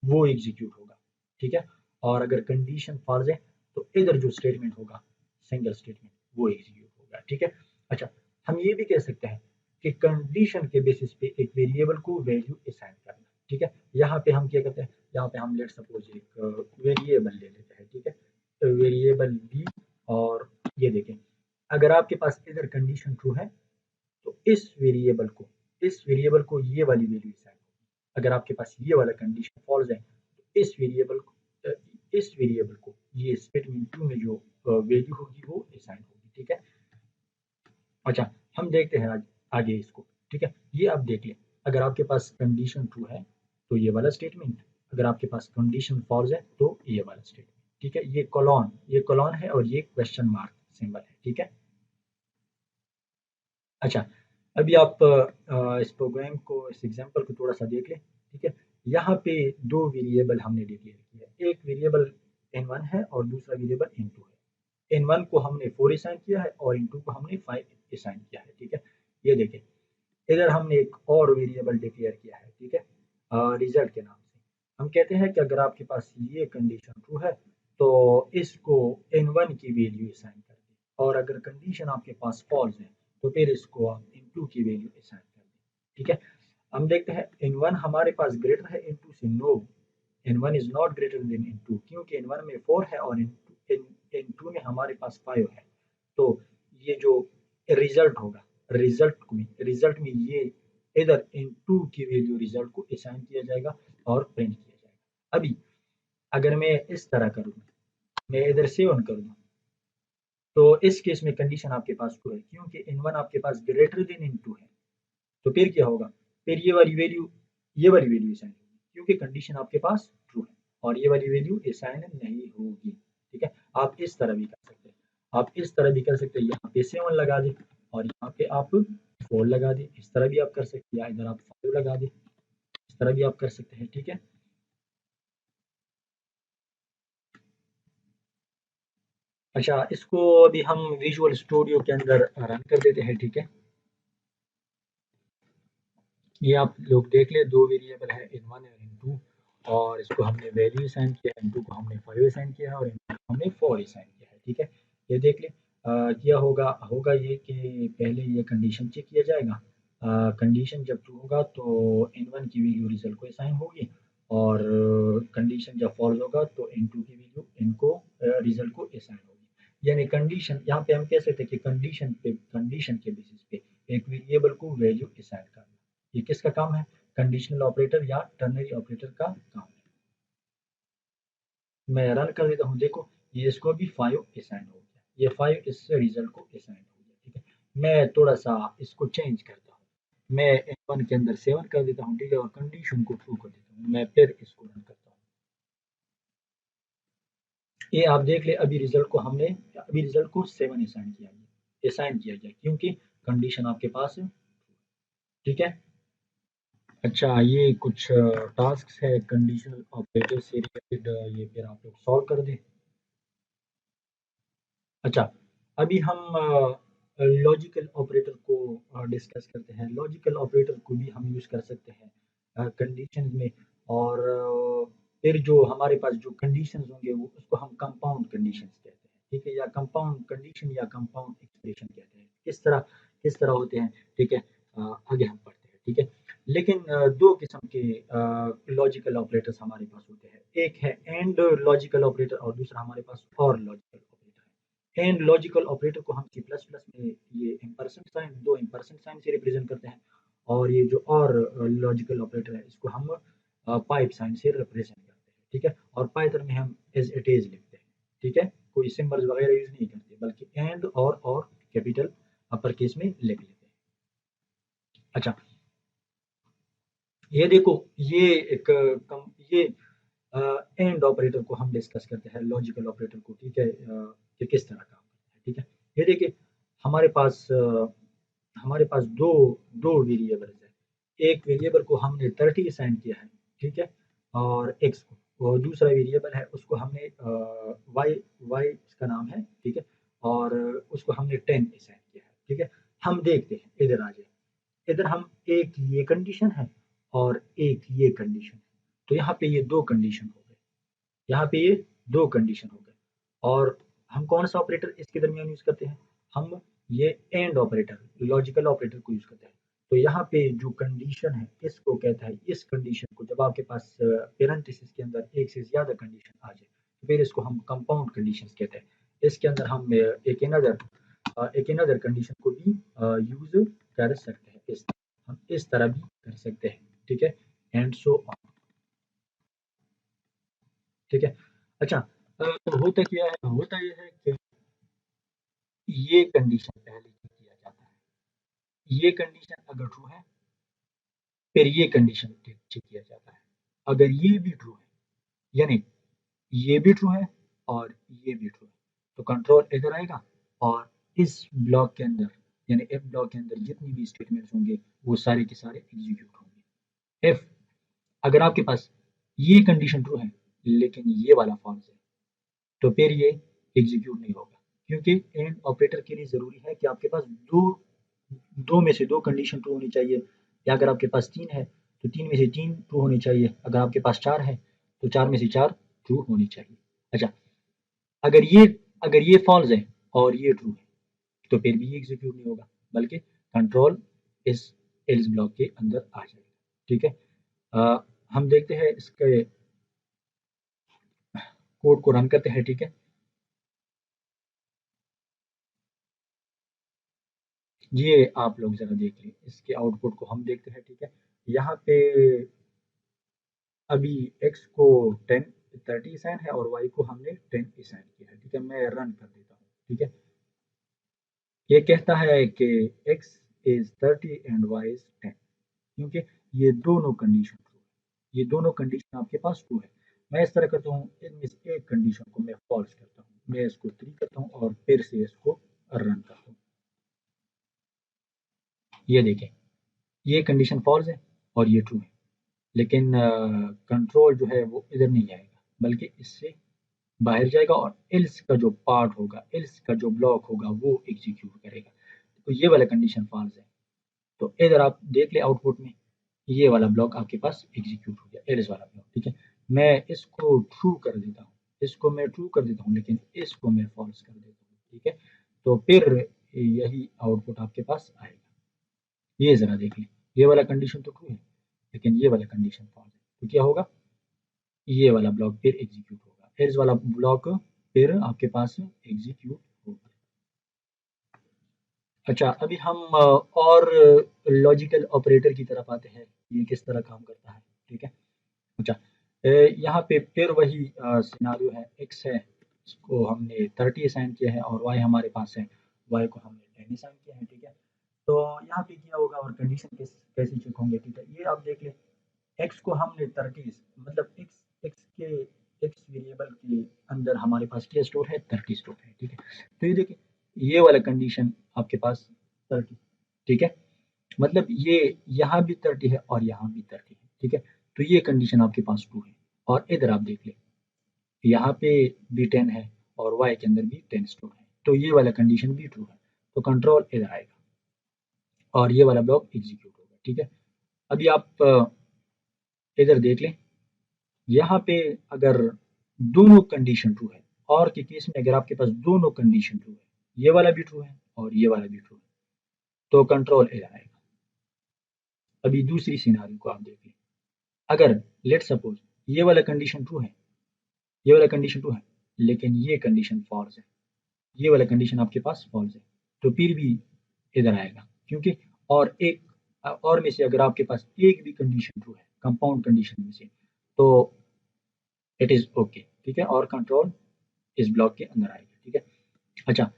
Speaker 1: वो एग्जीक्यूट होगा, ठीक है। और अगर कंडीशन फॉल्स है तो इधर जो स्टेटमेंट होगा सिंगल स्टेटमेंट वो एग्जीक्यूट होगा, ठीक है। अच्छा, हम ये भी कह सकते हैं कि कंडीशन के बेसिस पे एक वेरिएबल को वैल्यू असाइन करना, ठीक है। यहाँ पे हम क्या करते हैं, यहाँ पे हम लेट सपोज एक वेरिएबल ले लेते हैं, ठीक है, वेरिएबल बी। और ये देखें, अगर आपके पास इधर कंडीशन ट्रू है तो इस वेरिएबल को ये वाली वैल्यू असाइन, अगर आपके पास ये वाला कंडीशन फॉल्स है तो इस वेरिएबल को ये स्टेटमेंट टू में जो वैल्यू होगी वो असाइन होगी, ठीक है। अच्छा, हम देखते हैं आगे इसको, ठीक है। ये आप देख लें, अगर आपके पास कंडीशन ट्रू है तो ये वाला स्टेटमेंट, अगर आपके पास कंडीशन फॉल्स है तो ये वाला स्टेटमेंट, ठीक है। ये कॉलन है और ये क्वेश्चन मार्क सिंबल है, ठीक है। अच्छा, अभी आप इस प्रोग्राम को, इस एग्जांपल को थोड़ा सा देख लें, ठीक है। यहाँ पे दो वेरिएबल हमने डिक्लेयर किया, एक वेरिएबल n1 है और दूसरा वेरिएबल n2 है। n1 को हमने 4 असाइन किया है और n2 को हमने 5 असाइन किया है, ठीक है। ये देखें, इधर हमने एक और वेरिएबल डिक्लेयर किया है, ठीक है, रिजल्ट के नाम से। हम कहते हैं कि अगर आपके पास ये कंडीशन ट्रू है तो इसको n1 की वैल्यू असाइन कर दें, और अगर कंडीशन आपके पास फॉल्स है तो फिर इसको आप n2 की वैल्यू असाइन कर दें, ठीक है। हम देखते हैं n1 हमारे पास ग्रेटर है n2 से, no, n1 is not greater than n2, क्योंकि n1 में 4 है और n2 में हमारे पास 5 है। तो ये जो रिजल्ट होगा, रिजल्ट में ये इधर n2 की वैल्यू रिजल्ट को असाइन किया जाएगा और प्रिंट किया जाएगा। अभी अगर मैं इस तरह करूँ, मैं इधर से ऑन कर दूँ, तो इस केस में कंडीशन आपके पास ट्रू है, क्योंकि n1 आपके पास ग्रेटर देन n2 है। तो फिर क्या होगा, फिर ये वाली वैल्यू असाइन होगी, क्योंकि कंडीशन आपके पास ट्रू है, और ये वाली वैल्यू असाइन नहीं होगी, ठीक है। आप इस तरह भी कर सकते हैं, यहाँ पे 7 लगा दें और यहाँ पे आप 4 लगा दें, इस तरह भी आप कर सकते हैं, या इधर आप 5 लगा दें, इस तरह भी आप कर सकते हैं, ठीक है। अच्छा, इसको अभी हम विजुअल स्टूडियो के अंदर रन कर देते हैं, ठीक है। ये आप लोग देख ले, दो वेरिएबल है n1 और n2, और इसको हमने वैल्यू असाइन किया, n2 को हमने 5 असाइन किया है और n1 को हमने 4 असाइन किया है, ठीक है। ये देख ले, क्या होगा होगा ये कि पहले ये कंडीशन चेक किया जाएगा, कंडीशन जब ट्रू होगा तो n1 की वैल्यू रिजल्ट को असाइन होगी, और कंडीशन जब फॉल्स होगा तो n2 की वैल्यू इनको रिजल्ट को असाइन होगी। यानी कंडीशन यहाँ पे हम कह सकते हैं कि कंडीशन के बेसिस पे एक वेरिएबल को वैल्यू असाइन करना, ये किसका काम है, कंडीशनल ऑपरेटर या टर्नरी ऑपरेटर का काम है। मैं रन कर देता हूँ, देखो ये इसको भी 5 असाइन हो गया, ये 5 इस रिजल्ट को असाइन हो गया, ठीक है। मैं थोड़ा सा इसको चेंज करता हूँ, मैं n1 के अंदर 7 कर देता हूँ, ठीक है, और कंडीशन को ट्रू कर देता हूँ, मैं फिर इसको रन करता हूँ। ये आप देख ले, अभी रिजल्ट को 7 असाइन किया गया, क्योंकि कंडीशन आपके पास है, ठीक है। अच्छा, ये कुछ टास्क है कंडीशनल ऑपरेटर से रिलेटेड, ये फिर आप लोग सॉल्व कर दें। अच्छा, अभी हम लॉजिकल ऑपरेटर को डिस्कस करते हैं। लॉजिकल ऑपरेटर को भी हम यूज़ कर सकते हैं कंडीशन में, और फिर जो हमारे पास जो कंडीशंस होंगे वो उसको हम कंपाउंड कंडीशंस कहते हैं, ठीक है, या कंपाउंड कंडीशन या कंपाउंड एक्सप्रेशन कहते हैं। किस तरह होते हैं, ठीक है, आगे हम पढ़ते हैं, ठीक है। लेकिन दो किस्म के लॉजिकल ऑपरेटर्स हमारे पास होते हैं, एक है एंड लॉजिकल ऑपरेटर और दूसरा हमारे पास और लॉजिकल ऑपरेटर है। एंड लॉजिकल ऑपरेटर को हम सी प्लस प्लस में ये इम्परसेंट साइन, दो इम्परसेंट साइन से रिप्रेजेंट करते हैं, और ये जो और लॉजिकल ऑपरेटर है इसको हम पाइप साइन से रिप्रेजेंट करते हैं, ठीक है, और पाइथन में हम एज इट इज लिखते हैं, ठीक है, कोई सिंबल्स वगैरह यूज नहीं करते, बल्कि एंड और कैपिटल अपर केस में लिख लेते हैं। अच्छा, ये देखो, ये एक ये एंड ऑपरेटर को हम डिस्कस करते हैं, लॉजिकल ऑपरेटर को, ठीक है, कि किस तरह काम करता है, ठीक है। ये देखिए, हमारे पास दो दो वेरिएबल्स है, एक वेरिएबल को हमने 30 असाइन किया है, ठीक है, और एक्स को, और दूसरा वेरिएबल है उसको हमने वाई वाई इसका नाम है, ठीक है, और उसको हमने 10 असाइन किया है, ठीक है। हम देखते हैं, इधर आ जाए, इधर हम एक ये कंडीशन है और एक ये कंडीशन है, तो यहाँ पे ये दो कंडीशन हो गए, यहाँ पे ये दो कंडीशन हो गए, और हम कौन सा ऑपरेटर इसके दरमियान यूज करते हैं, हम ये एंड ऑपरेटर, लॉजिकल ऑपरेटर को यूज करते हैं। तो यहाँ पे जो कंडीशन है इसको कहता है, इस कंडीशन को जब आपके पास पेरेंथेसिस के अंदर एक से ज्यादा कंडीशन आ जाए तो फिर इसको हम कंपाउंड कंडीशन कहते हैं। इसके अंदर हम एक अनदर कंडीशन को भी यूज कर सकते हैं, हम इस तरह भी कर सकते हैं, ठीक है, एंड सो ऑन, ठीक है। अच्छा, तो होता ये है कि ये कंडीशन पहले चेक किया जाता है, ये कंडीशन अगर ट्रू है फिर ये कंडीशन चेक किया जाता है, अगर ये भी ट्रू है, यानी ये भी ट्रू है और ये भी ट्रू है, तो कंट्रोल इधर आएगा, और इस ब्लॉक के अंदर, यानी इफ ब्लॉक के अंदर जितनी भी स्टेटमेंट्स होंगे वो सारे के सारे एग्जीक्यूट होंगे। इफ अगर आपके पास ये कंडीशन ट्रू है लेकिन ये वाला फॉल्स है तो फिर ये एग्जीक्यूट नहीं होगा, क्योंकि एंड ऑपरेटर के लिए ज़रूरी है कि आपके पास दो दो में से दो कंडीशन ट्रू होनी चाहिए, या अगर आपके पास तीन है तो तीन में से तीन ट्रू होनी चाहिए, अगर आपके पास चार है तो चार में से चार ट्रू होनी चाहिए। अच्छा, अगर ये अगर ये फॉल्स है और ये ट्रू है तो फिर भी ये एग्जीक्यूट नहीं होगा, बल्कि कंट्रोल इस एल्स ब्लॉक के अंदर आ जाएगा। ठीक है, हम देखते हैं इसके कोड को रन करते हैं। ठीक है, ये आप लोग जरा देख लें, इसके आउटपुट को हम देखते हैं। ठीक है, यहाँ पे अभी x को 10 30 असाइन है और y को हमने 10 असाइन किया है। ठीक है, मैं रन कर देता हूँ। ठीक है, ये कहता है कि x is 30 and y is 10, क्योंकि ये दोनों कंडीशन ट्रू है, ये दोनों कंडीशन आपके पास ट्रू है। मैं इस तरह करता हूँ, इनमें से एक कंडीशन को मैं फॉल्स करता हूँ, मैं इसको 3 करता हूँ और फिर से इसको रन करता हूँ। ये देखें, ये कंडीशन फॉल्स है और ये ट्रू है, लेकिन कंट्रोल जो है वो इधर नहीं आएगा, बल्कि इससे बाहर जाएगा और एल्स का जो पार्ट होगा, एल्स का जो ब्लॉक होगा वो एग्जीक्यूट करेगा। तो ये वाला कंडीशन फॉल्स है। तो इधर आप देख ले आउटपुट में, ये वाला ब्लॉक आपके पास एग्जीक्यूट हो गया, एल्स वाला ब्लॉक। ठीक है, मैं इसको ट्रू कर देता हूँ, इसको मैं ट्रू कर देता हूँ, लेकिन इसको मैं फॉल्स कर देता हूँ। ठीक है, तो फिर यही आउटपुट आपके पास आएगा। ये जरा देख लें, ये वाला कंडीशन तो ट्रू है लेकिन ये वाला कंडीशन फॉल्स है, तो क्या होगा, ये वाला ब्लॉक फिर एग्जीक्यूट होगा, एल्स वाला ब्लॉक फिर आपके पास एग्जीक्यूट होगा। अच्छा, अभी हम और लॉजिकल ऑपरेटर की तरफ आते हैं, ये किस तरह काम करता है। ठीक है, अच्छा, यहाँ पे फिर वही सिनारियो है, एक्स है, इसको हमने 30 असाइन किया है और वाई हमारे पास है, वाई को हमने 10 असाइन किया है। ठीक है, तो यहाँ पे क्या होगा और कंडीशन कैसे चेक होंगे। ठीक है, ये आप देख लें, एक्स को हमने 30 मतलब एक्स एक्स के एक्स वेरिएबल के अंदर हमारे पास क्या स्टोर है, 30 स्टोर है। ठीक है, तो ये देखिए, ये वाला कंडीशन आपके पास 30। ठीक है, मतलब ये यहाँ भी 30 है और यहाँ भी 30 है। ठीक है, तो ये कंडीशन आपके पास ट्रू है। और इधर आप देख ले, यहाँ पे भी 10 है और वाई के अंदर भी 10 स्टोर है, तो ये वाला कंडीशन भी ट्रू है, तो कंट्रोल इधर आएगा और ये वाला ब्लॉक एग्जीक्यूट होगा। ठीक है, अभी आप इधर देख लें, यहाँ पे अगर दोनों कंडीशन ट्रू है, और के केस में अगर आपके पास दोनों कंडीशन ट्रू है, ये वाला भी ट्रू है और ये वाला भी ट्रू है, तो कंट्रोल इधर आएगा। अभी दूसरी सिनारियो को आप देख लें, अगर लेट सपोज ये वाला कंडीशन ट्रू है, ये वाला कंडीशन ट्रू है, लेकिन ये कंडीशन फॉल्स है, ये वाला कंडीशन आपके पास फॉल्स है, तो फिर भी इधर आएगा, क्योंकि और एक और में से अगर आपके पास एक भी कंडीशन ट्रू है कंपाउंड कंडीशन में से, तो इट इज ओके। ठीक है, और कंट्रोल इस ब्लॉक के अंदर आएगा। ठीक है, अच्छा,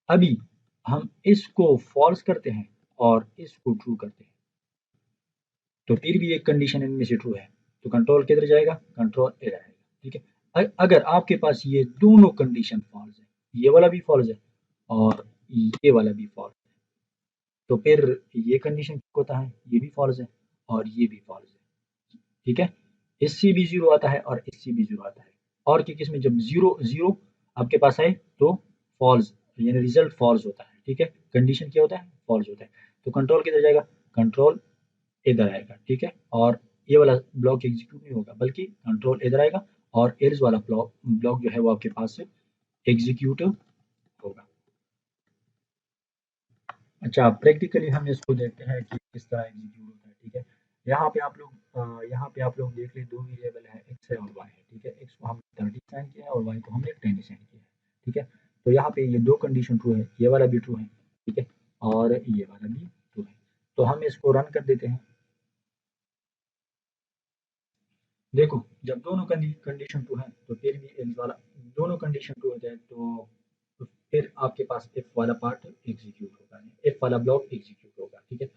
Speaker 1: अभी हम इसको फॉल्स करते हैं और इसको ट्रू करते हैं, तो फिर भी एक कंडीशन इनमें से ट्रू है, तो कंट्रोल किधर जाएगा, कंट्रोल इधर आएगा। ठीक है, अगर आपके पास ये दोनों कंडीशन फॉल्स है, ये वाला भी फॉल्स है और ये वाला भी फॉल्स है, तो फिर ये कंडीशन होता है, ये भी फॉल्स है और ये भी फॉल्स है। ठीक है, इससे भी जीरो आता है और इससे भी जीरो आता है, और की किस में जब जीरो जीरो आपके पास आए तो फॉल्स, यानी रिजल्ट फॉल्स होता है। ठीक है, कंडीशन क्या होता है, फॉल्स होता है, तो कंट्रोल किधर जाएगा, कंट्रोल इधर आएगा। ठीक है, और ये वाला ब्लॉक एग्जीक्यूट नहीं होगा, बल्कि कंट्रोल इधर आएगा और एल्स वाला ब्लॉक ब्लॉक जो है वो आपके पास से एग्जीक्यूट होगा। अच्छा, प्रैक्टिकली हम इसको देखते हैं कि किस तरह एग्जीक्यूट होता है। ठीक है, यहाँ पे आप लोग देख लें, दो वेरिएबल है, एक्स है और वाई है। ठीक है, एक्स को हमने 30 असाइन किया है और वाई को हमने 10 असाइन किया है। ठीक है, तो यहाँ पे ये दो कंडीशन ट्रू है, ये वाला भी ट्रू है। ठीक है, और ये वाला भी ट्रू है, तो हम इसको रन कर देते हैं। देखो, जब दोनों कंडीशन ट्रू है तो फिर भी एल्स वाला, दोनों कंडीशन ट्रू हो जाए तो फिर आपके पास इफ वाला पार्ट एग्जीक्यूट होगा, इफ वाला ब्लॉक एग्जीक्यूट होगा। ठीक है,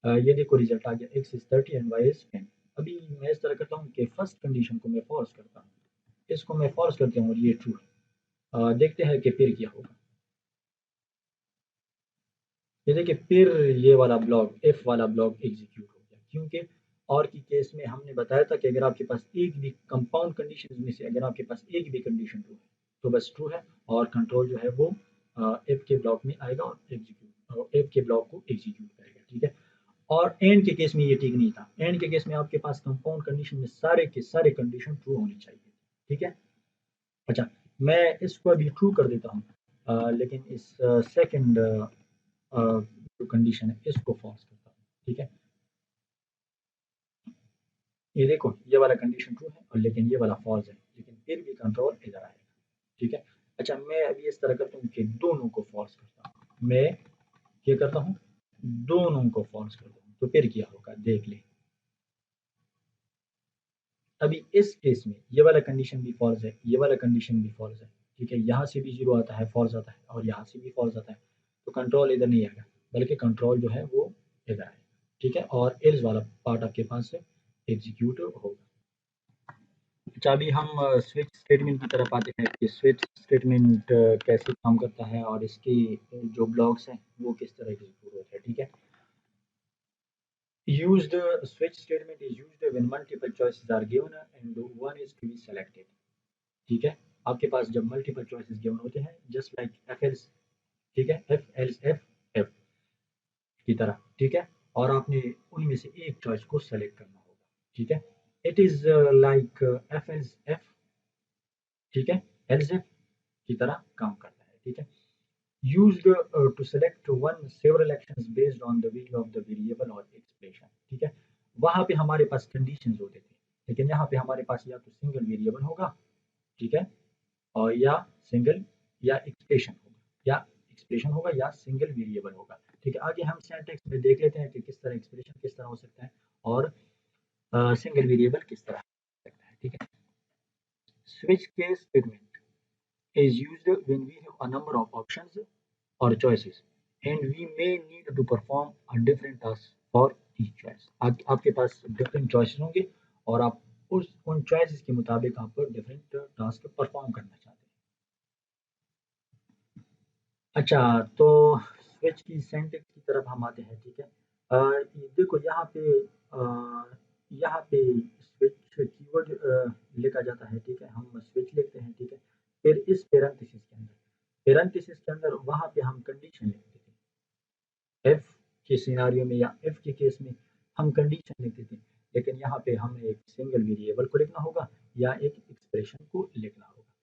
Speaker 1: ये देखो रिजल्ट आ गया, x is 30 and y is 10। अभी मैं इस तरह करता हूँ कि फर्स्ट कंडीशन को मैं फॉल्स करता हूँ, इसको मैं फॉल्स करता हूँ और ये ट्रू है। देखते हैं कि फिर क्या होगा। ये देखिए, फिर ये वाला ब्लॉक, इफ वाला ब्लॉक एग्जीक्यूट हो गया, क्योंकि और की केस में हमने बताया था कि अगर आपके पास एक भी कंपाउंड कंडीशन में से अगर आपके पास एक भी कंडीशन ट्रू है तो बस ट्रू है और कंट्रोल जो है वो एफ के ब्लॉक में आएगा और एग्जीक्यूट एफ के ब्लॉक को एग्जीक्यूट करेगा, ठीक है। और एंड के केस में ये ठीक नहीं था। एंड के केस में आपके पास कंपाउंड कंडीशन में सारे के सारे कंडीशन ट्रू होनी चाहिए, ठीक है। अच्छा, मैं इसको अभी ट्रू कर देता हूँ, लेकिन इस सेकंड जो कंडीशन है इसको फॉल्स करता हूँ, ठीक है। ये देखो ये वाला कंडीशन ट्रू है और लेकिन ये वाला फॉल्स है, लेकिन फिर भी कंट्रोल इधर आएगा, ठीक है। अच्छा, मैं अभी इस तरह करता हूँ कि दोनों को फॉल्स करता हूँ। मैं क्या करता हूँ, दोनों को फॉल्स करता हूँ, तो फिर क्या होगा देख ले। अभी इस केस में ये वाला कंडीशन भी फॉल्स है, ये वाला कंडीशन भी फॉल्स है, ठीक है। यहाँ से भी जीरो आता है, फॉल्स आता है, और यहाँ से भी फॉल्स आता है, तो कंट्रोल इधर नहीं आएगा, बल्कि कंट्रोल जो है वो इधर आएगा, ठीक है। और एल्स वाला पार्ट आपके पास से एग्जीक्यूट होगा। अच्छा, अभी हम स्विच स्टेटमेंट की तरफ आते हैं कि स्विच स्टेटमेंट कैसे काम करता है और इसके जो ब्लॉक्स हैं वो किस तरह एग्जीक्यूट होते हैं, ठीक है। Used switch statement is used when multiple choices are given and one is to be selected, ठीक है। आपके पास जब मल्टीपल चॉइसेस गिवन होते हैं जस्ट लाइक एफ एल्स, ठीक है, एफ एल्स एफ एफ की तरह, ठीक है। और आपने उनमें से एक चॉइस को सेलेक्ट करना होगा, ठीक है। It is like F else F, ठीक है, एल्स एफ की तरह काम करता है, ठीक है। Used to select one several actions based on the value of the variable or expression, ठीक है। वहां पे हमारे पास कंडीशंस होते थे, लेकिन यहाँ पे हमारे पास या तो सिंगल वेरिएबल होगा, ठीक है, और या सिंगल या एक्सप्रेशन होगा, या एक्सप्रेशन होगा या सिंगल वेरिएबल होगा, ठीक है। आगे हम सिंटैक्स में देख लेते हैं कि किस तरह एक्सप्रेशन किस तरह हो सकता है और सिंगल वेरिएबल किस तरह हो सकता है, ठीक है। Switch case statement is used when we have a number of options or choices and we may need to perform a different task for each choice। आपके पास डिफरेंट चॉइसेस होंगे और आप उस उन चॉइसेस के मुताबिक आप डिफरेंट टास्क परफॉर्म करना चाहते हैं। अच्छा, तो स्विच की सिंटैक्स की तरफ हम आते हैं, ठीक है। ये देखो यहाँ पे स्विच कीवर्ड लिखा जाता है, ठीक है। हम स्विच लिखते हैं, ठीक है। फिर इस पेरेंथेसिस के अंदर वहाँ पे हम कंडीशन लिखते थे। एफ के सिनारियो में या एफ के केस में हम कंडीशन लिखते थे, लेकिन यहाँ पे हमें एक सिंगल वेरिएबल को लिखना होगा या एक एक्सप्रेशन को लिखना होगा,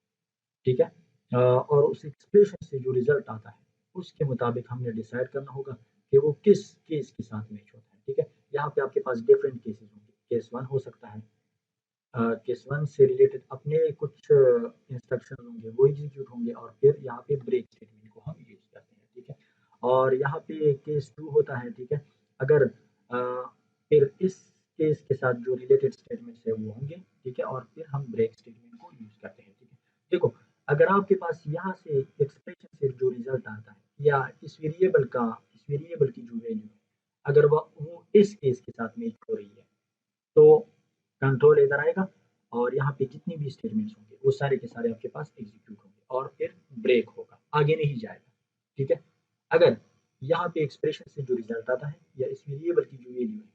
Speaker 1: ठीक है। और उस एक्सप्रेशन से जो रिजल्ट आता है उसके मुताबिक हमने डिसाइड करना होगा कि वो किस केस के साथ मैच होता है, ठीक है। यहाँ पे आपके पास डिफरेंट केसेस होंगे। केस वन हो सकता है, केस वन से रिलेटेड अपने कुछ इंस्ट्रक्शन होंगे वो एग्जीक्यूट होंगे और फिर यहाँ पे ब्रेक स्टेटमेंट को हम यूज करते हैं, ठीक है। और यहाँ पे केस टू होता है, ठीक है। अगर फिर इस केस के साथ जो रिलेटेड स्टेटमेंट्स है वो होंगे, ठीक है, और फिर हम ब्रेक स्टेटमेंट को यूज करते हैं, ठीक है। देखो, अगर आपके पास यहाँ से एक्सप्रेशन से जो रिजल्ट आता है या इस वेरिएबल की जो वैल्यू है अगर वो इस केस के साथ मैच हो रही है तो कंट्रोल इधर आएगा और यहाँ पे जितनी भी स्टेटमेंट्स होंगे वो सारे के सारे आपके पास एग्जीक्यूट होंगे और फिर ब्रेक होगा, आगे नहीं जाएगा, ठीक है। अगर यहाँ पे एक्सप्रेशन से जो रिजल्ट आता है या इस वेरिएबल की जो वैल्यू है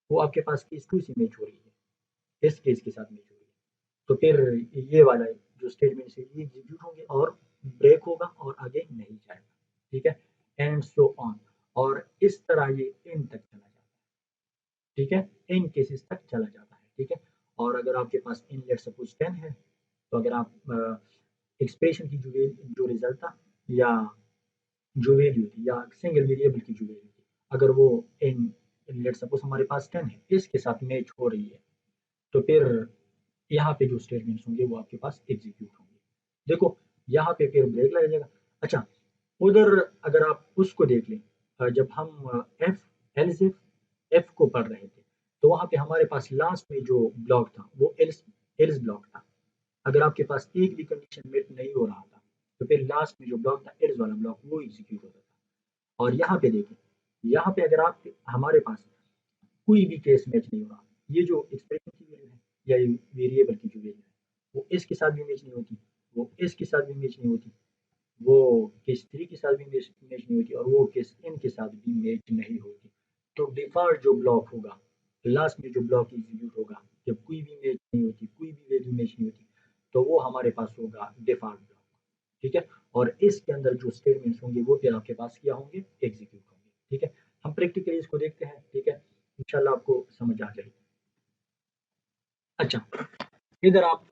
Speaker 1: वो आपके पास केस टू से मैच हो रही है, इस केस के साथ मैच हो रही है, तो फिर ये वाला जो स्टेटमेंट है ये एग्जीक्यूट होंगे और ब्रेक होगा और आगे नहीं जाएगा, ठीक है। एंड सो ऑन, और इस तरह ये एंड तक चला जाता है, ठीक है। इन केसेस तक चला जाता है, ठीक है। और अगर आपके पास इन लेट सपोज 10 है तो अगर आप एक्सप्रेशन की जो रिजल्ट था या जो वैल्यू थी या सिंगल वेरिएबल की जो वैल्यू थी अगर वो इन लेट सपोज हमारे पास 10 है इसके साथ मैच हो रही है तो फिर यहाँ पे जो स्टेटमेंट्स होंगे वो आपके पास एग्जीक्यूट होंगे। देखो, यहाँ पे फिर ब्रेक लग जाएगा। अच्छा, उधर अगर आप उसको देख लें, जब हम एफ एल्स एफ को पढ़ रहे थे तो वहाँ पे हमारे पास लास्ट में जो ब्लॉक था वो एल्स एल्स ब्लॉक था। अगर आपके पास एक भी कंडीशन मेट नहीं हो रहा था तो फिर लास्ट में जो ब्लॉक था एल्स वाला ब्लॉक वो एग्जीक्यूट होता था। और यहाँ पे देखें, यहाँ पे अगर आप हमारे पास कोई भी केस मैच नहीं हो रहा, ये जो एक्सप्रेशन की वैल्यू है या ये वेरिएबल की जो वैल्यू है वो इसके साथ भी मैच नहीं होती, वो इसके साथ भी मैच नहीं होती, वो केस थ्री के साथ भी मैच नहीं होती और वो केस एन के साथ भी मैच नहीं होती। तो डिफॉल्ट जो ब्लॉक होगा लास्ट में जो ब्लॉक एग्जीक्यूट होगा जब कोई भी मैच नहीं होती, कोई भी वैल्यू मैच नहीं होती, तो वो हमारे पास होगा डिफॉल्ट ब्लॉक, ठीक है। और इसके अंदर जो स्टेटमेंट्स होंगे वो फिर आपके पास क्या होंगे, एग्जीक्यूट होंगे, ठीक है। हम प्रैक्टिकली इसको देखते हैं, ठीक है, इंशाल्लाह आपको समझ आ जाएगी। अच्छा, इधर आप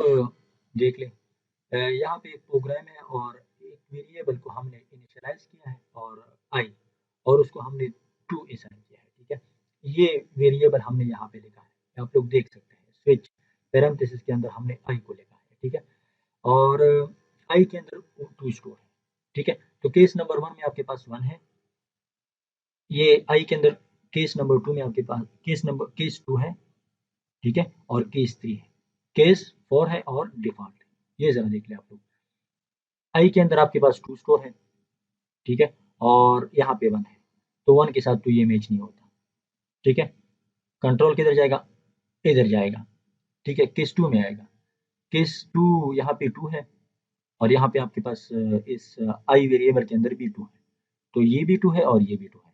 Speaker 1: देख लें, यहाँ पे एक प्रोग्राम है और एक वेरिएबल को हमने इनिशियलाइज किया है और आई, और उसको हमने टू असाइन किया है, ठीक है। ये वेरिएबल हमने यहाँ पे लिखा है, आप लोग देख सकते हैं, स्विच पैरेंथेसिस के अंदर हमने आई को लिखा है, ठीक है। और आई के अंदर टू स्टोर है, ठीक है। तो केस नंबर 1 में आपके पास 1 है, ये आई के अंदर केस नंबर 2 में आपके पास केस 2 है, ठीक है, और केस 3 है, केस 4 है और डिफॉल्ट है। ये जरा देख लें आप लोग, आई के अंदर आपके पास टू स्टोर है, ठीक है, और यहाँ पे 1 है, तो 1 के साथ तो ये मैच नहीं होता, ठीक है। कंट्रोल किधर जाएगा, इधर जाएगा, ठीक है, केस 2 में आएगा। केस 2 यहाँ पे 2 है और यहाँ पे आपके पास इस आई वेरिएबल के अंदर भी 2 है, तो ये भी 2 है और ये भी 2 है,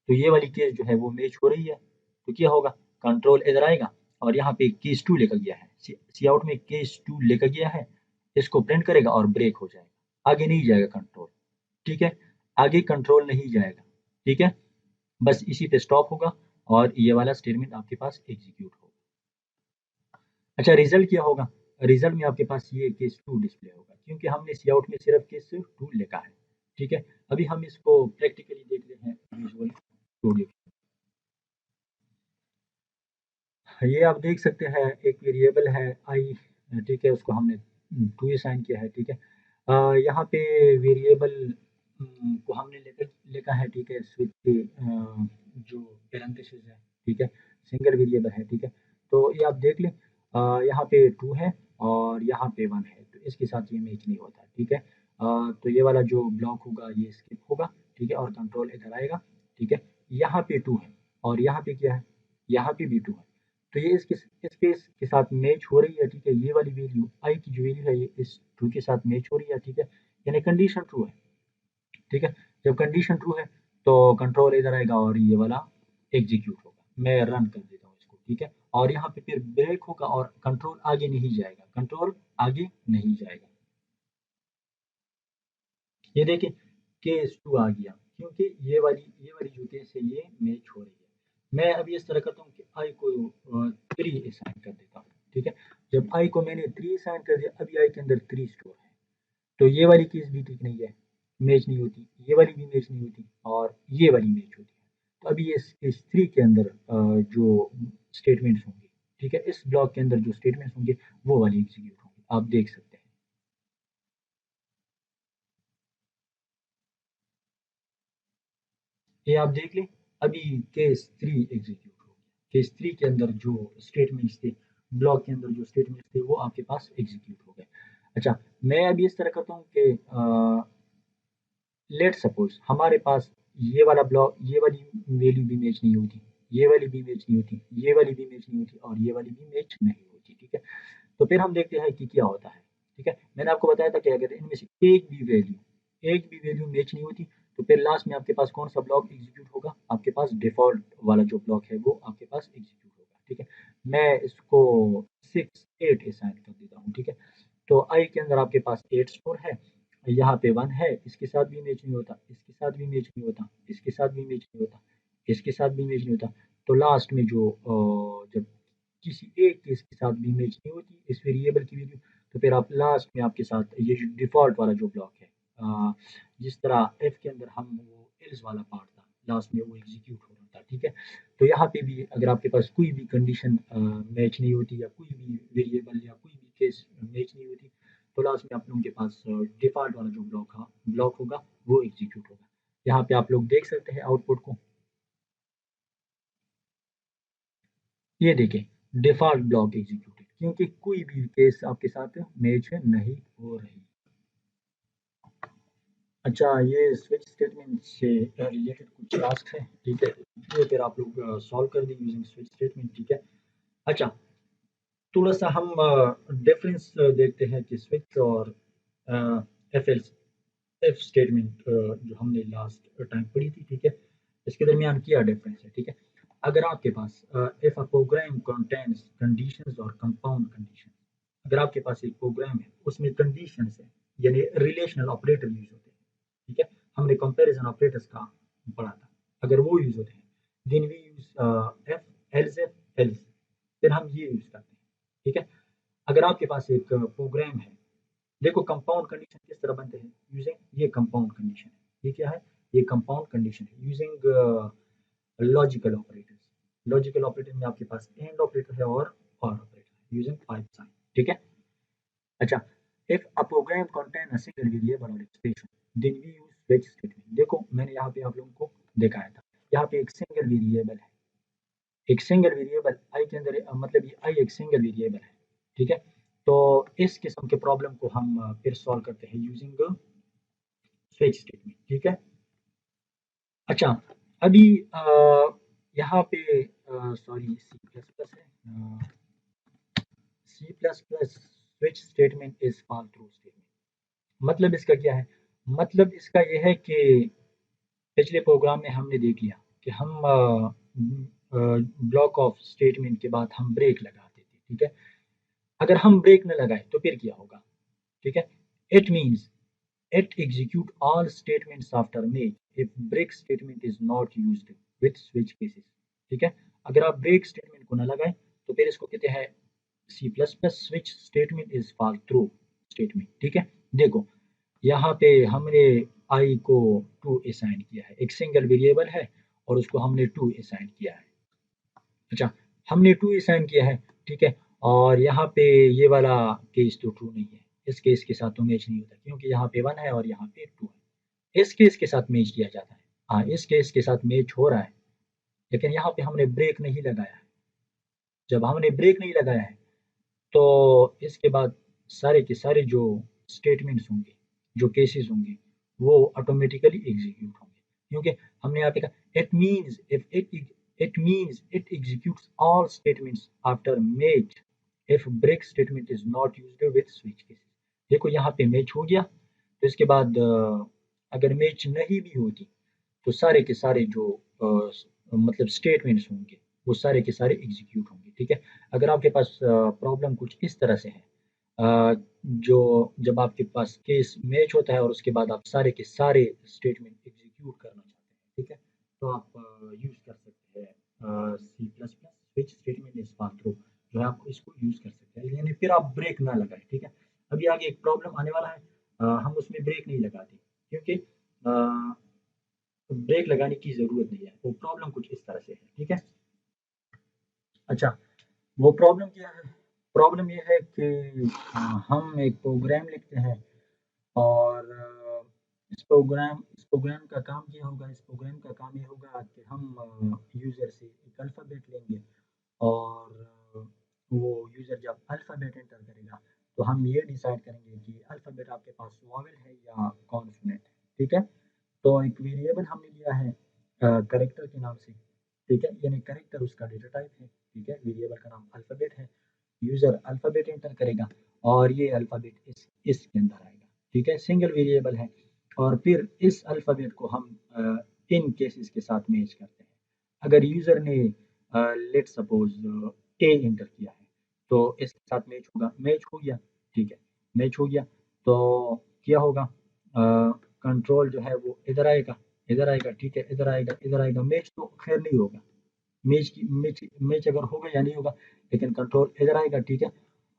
Speaker 1: तो ये वाली केस जो है वो मैच हो रही है। तो क्या होगा, कंट्रोल इधर आएगा और यहाँ पे केस 2 लेकर गया है, सी आउट में केस 2 लेकर गया है, इसको प्रिंट करेगा और ब्रेक हो जाएगा, आगे नहीं जाएगा कंट्रोल, ठीक है, आगे कंट्रोल नहीं जाएगा, ठीक है, बस इसी पे स्टॉप होगा और ये वाला स्टेटमेंट आपके पास एग्जीक्यूट होगा। अच्छा, रिजल्ट क्या होगा, रिजल्ट में आपके पास ये केस 2 डिस्प्ले होगा क्योंकि हमने सी आउट में सिर्फ केस 2 लिखा है, ठीक है। अभी हम इसको प्रैक्टिकली देख रहे हैं विजुअल स्टूडियो। ये आप देख सकते हैं, एक वेरिएबल है आई, ठीक है, उसको हमने टू असाइन किया है, ठीक है। यहाँ पे वेरिएबल को हमने लेकर लिखा है, ठीक है, स्विच के जो पैरेंथेसिस है, ठीक है, सिंगल वेरिएबल है, ठीक है। तो ये आप देख लें, यहाँ पे 2 है और यहाँ पे 1 है, तो इसके साथ ये मैच नहीं होता, ठीक है। तो ये वाला जो ब्लॉक होगा ये स्किप होगा, ठीक है, और कंट्रोल इधर आएगा, ठीक है। यहाँ पे 2 है और यहाँ पे क्या है, यहाँ पे भी 2 है, तो ये इसके इसके साथ मैच हो रही है, ठीक है। ये वाली वैल्यू आई की जो वैल्यू है ये इस ट्रू के साथ मैच हो रही है, ठीक है, यानी कंडीशन ट्रू है, ठीक है। जब कंडीशन ट्रू है तो कंट्रोल इधर आएगा और ये वाला एग्जीक्यूट होगा, मैं रन कर देता हूँ इसको, ठीक है। और यहाँ पे फिर ब्रेक होगा और कंट्रोल आगे नहीं जाएगा, कंट्रोल आगे नहीं जाएगा। ये देखिए, केस 2 आ गया क्योंकि ये वाली जो केस है ये मैच हो रही है। मैं अभी इस तरह करता हूँ कि आई को 3 असाइन कर देता हूँ, ठीक है। जब आई को मैंने 3 असाइन कर दिया, अभी आई के अंदर 3 स्टोर है, तो ये वाली केस भी ठीक नहीं है, मैच नहीं होती, ये वाली भी मैच नहीं होती और ये वाली मैच होती है। तो अभी ये केस 3 के अंदर जो स्टेटमेंट्स होंगे, ठीक है, इस ब्लॉक के अंदर जो स्टेटमेंट्स होंगे वो वाली एग्जीक्यूट होंगे, आप देख सकते हैं। ये आप देख लें, अभी केस 3 एग्जीक्यूट हो गया, केस 3 के अंदर जो स्टेटमेंट्स थे, ब्लॉक के अंदर जो स्टेटमेंट्स थे वो आपके पास एग्जीक्यूट हो गए। अच्छा, मैं अभी इस तरह करता हूँ कि लेट सपोज हमारे पास ये वाला ब्लॉक, ये वाली वैल्यू भी मैच नहीं होती, ये वाली भी मैच नहीं होती, ये वाली भी मैच नहीं होती और ये वाली भी मैच नहीं होती, ठीक है। तो फिर हम देखते हैं कि क्या होता है, ठीक है। मैंने आपको बताया था क्या कहते हैं, इनमें से एक भी वैल्यू मैच नहीं होती, तो फिर लास्ट में आपके पास कौन सा ब्लॉक एग्जीक्यूट होगा, आपके पास डिफॉल्ट वाला जो ब्लॉक है वो आपके पास एग्जीक्यूट होगा, ठीक है। मैं इसको 6 8 असाइन कर देता हूँ, ठीक है। तो आई के अंदर आपके पास 8 स्कोर है, यहाँ पे 1 है, इसके साथ भी मैच नहीं होता, इसके साथ भी मैच नहीं होता, इसके साथ भी मैच नहीं होता, इसके साथ भी मैच नहीं होता। तो लास्ट में जो जब किसी एक केस के साथ भी मैच नहीं होती इस वेरिएबल की वैल्यू, तो फिर आप लास्ट में आपके साथ ये जो डिफ़ॉल्ट वाला जो ब्लॉक है, जिस तरह एफ के अंदर हम वो एल्स वाला पार्ट था, लास्ट में वो एग्जीक्यूट हो रहा था, ठीक है। तो यहाँ पे भी अगर आपके पास कोई भी कंडीशन मैच नहीं होती या कोई भी वेरिएबल या कोई भी केस मैच नहीं होती, तो लास्ट में आप लोगों के पास डिफ़ॉल्ट वाला जो ब्लॉक होगा वो एग्जीक्यूट होगा। यहाँ पे आप लोग देख सकते हैं आउटपुट को, ये देखें, डिफ़ॉल्ट ब्लॉक एग्जीक्यूटेड क्योंकि कोई भी केस आपके साथ मैच नहीं हो रही। अच्छा, ये स्विच स्टेटमेंट से रिलेटेड कुछ टास्क है, ठीक है, ये फिर आप लोग सॉल्व कर देंगे यूजिंग स्विच स्टेटमेंट, ठीक है। अच्छा, थोड़ा सा हम डिफरेंस देखते हैं कि स्विच और एफ एल एफ स्टेटमेंट जो हमने लास्ट टाइम पढ़ी थी, ठीक है, इसके दरमियान क्या डिफरेंस है, ठीक है। अगर आपके पास if a program contains conditions और कंपाउंड कंडीशन, अगर आपके पास एक प्रोग्राम है उसमें कंडीशंस है यानी रिलेशनल ऑपरेटर यूज होते हैं, ठीक है, हमने कंपैरिजन ऑपरेटर्स का पढ़ा था, अगर वो यूज होते हैं then we use if else, फिर हम ये यूज करते हैं, ठीक है। अगर आपके पास एक प्रोग्राम है, देखो कंपाउंड कंडीशन किस तरह बनते हैं यूजिंग ये कंपाउंड कंडीशन है, ये क्या है, ये कंपाउंड कंडीशन है using logical operators. Logical operator में आपके पास एंड ऑपरेटर है और ऑपरेटर है यूजिंग 5 साइन, ठीक है। अच्छा, if a program contain a single variable और expression then we use switch statement. देखो मैंने यहाँ पे आप लोगों को दिखाया था, यहाँ पे एक सिंगल वेरिएबल है, एक सिंगल वेरिएबल आई के अंदर मतलब ये आई एक सिंगल वेरिएबल है, ठीक है। तो इस किस्म के प्रॉब्लम को हम फिर सॉल्व करते हैं यूजिंग स्विच स्टेटमेंट, ठीक है। अच्छा, अभी यहाँ पे सॉरी सी प्लस प्लस है, C plus plus switch statement is fall through statement. मतलब इसका क्या है, मतलब इसका यह है कि पिछले प्रोग्राम में हमने देख लिया कि हम ब्लॉक ऑफ स्टेटमेंट के बाद हम ब्रेक लगाते थे, ठीक है। अगर हम ब्रेक न लगाए तो फिर क्या होगा, ठीक है। It means it execute all statements after make if break statement is not used with switch cases, ठीक है। अगर आप ब्रेक स्टेटमेंट को ना लगाएं तो फिर इसको कहते हैं C plus plus switch statement is fall through statement, ठीक है। देखो यहाँ पे हमने आई को 2 असाइन किया है, एक सिंगल वेरिएबल है और उसको हमने 2 असाइन किया है। अच्छा, हमने 2 असाइन किया है, ठीक है, और यहाँ पे ये वाला केस तो ट्रू नहीं है, इस केस के साथ तो मैच नहीं होता क्योंकि यहाँ पे 1 है और यहाँ पे 2 है। इस केस के साथ मैच किया जाता है, हाँ इस केस के साथ मैच हो रहा है, लेकिन यहाँ पे हमने ब्रेक नहीं लगाया है। जब हमने ब्रेक नहीं लगाया है तो इसके बाद सारे के सारे जो स्टेटमेंट्स होंगे, जो केसेस होंगे, वो ऑटोमेटिकली एग्जीक्यूट होंगे क्योंकि हमने यहाँ पे कहा it executes all statements after match if break statement is not used with switch cases. देखो यहाँ पे मैच हो गया तो इसके बाद अगर मैच नहीं भी होती तो सारे के सारे जो मतलब स्टेटमेंट्स होंगे वो सारे के सारे एग्जीक्यूट होंगे, ठीक है। अगर आपके पास प्रॉब्लम कुछ इस तरह से है, जो जब आपके पास केस मैच होता है और उसके बाद आप सारे के सारे स्टेटमेंट एग्जीक्यूट करना चाहते हैं, ठीक है, तो आप यूज कर सकते हैं C plus plus switch statement is pass through, जो है आप इसको यूज कर सकते हैं, यानी फिर आप ब्रेक ना लगाए, ठीक है। अभी आगे एक प्रॉब्लम आने वाला है, हम उसमें ब्रेक नहीं लगाते क्योंकि ब्रेक लगाने की ज़रूरत नहीं है, वो प्रॉब्लम कुछ इस तरह से है, ठीक है। अच्छा, वो प्रॉब्लम क्या है, प्रॉब्लम ये है कि हम एक प्रोग्राम लिखते हैं और इस प्रोग्राम का काम क्या होगा, इस प्रोग्राम का काम ये होगा कि हम यूज़र से एक अल्फ़ाबेट लेंगे और वो यूज़र जब अल्फ़ाबेट एंटर करेगा तो हम ये डिसाइड करेंगे कि अल्फ़ाबेट आपके पास वॉवेल है या कॉन्सोनेंट है, ठीक है। तो एक वेरिएबल हमने लिया है कैरेक्टर के नाम से, ठीक है, यानी कैरेक्टर उसका डेटा टाइप है, ठीक है, वेरिएबल का नाम अल्फ़ाबेट है, यूज़र अल्फ़ाबेट एंटर करेगा और ये अल्फ़ाबेट इसके अंदर आएगा, ठीक है, सिंगल वेरिएबल है और फिर इस अल्फ़ाबेट को हम इन केसेस के साथ मैच करते हैं। अगर यूज़र ने लेट्स सपोज़ ए एंटर किया है तो इसके साथ मैच होगा, मैच हो गया, ठीक है, मैच हो गया तो क्या होगा, कंट्रोल जो है वो इधर आएगा, इधर आएगा, ठीक है, इधर आएगा, इधर आएगा, मैच तो खैर नहीं होगा, मैच अगर होगा या नहीं होगा, लेकिन कंट्रोल इधर आएगा, ठीक है,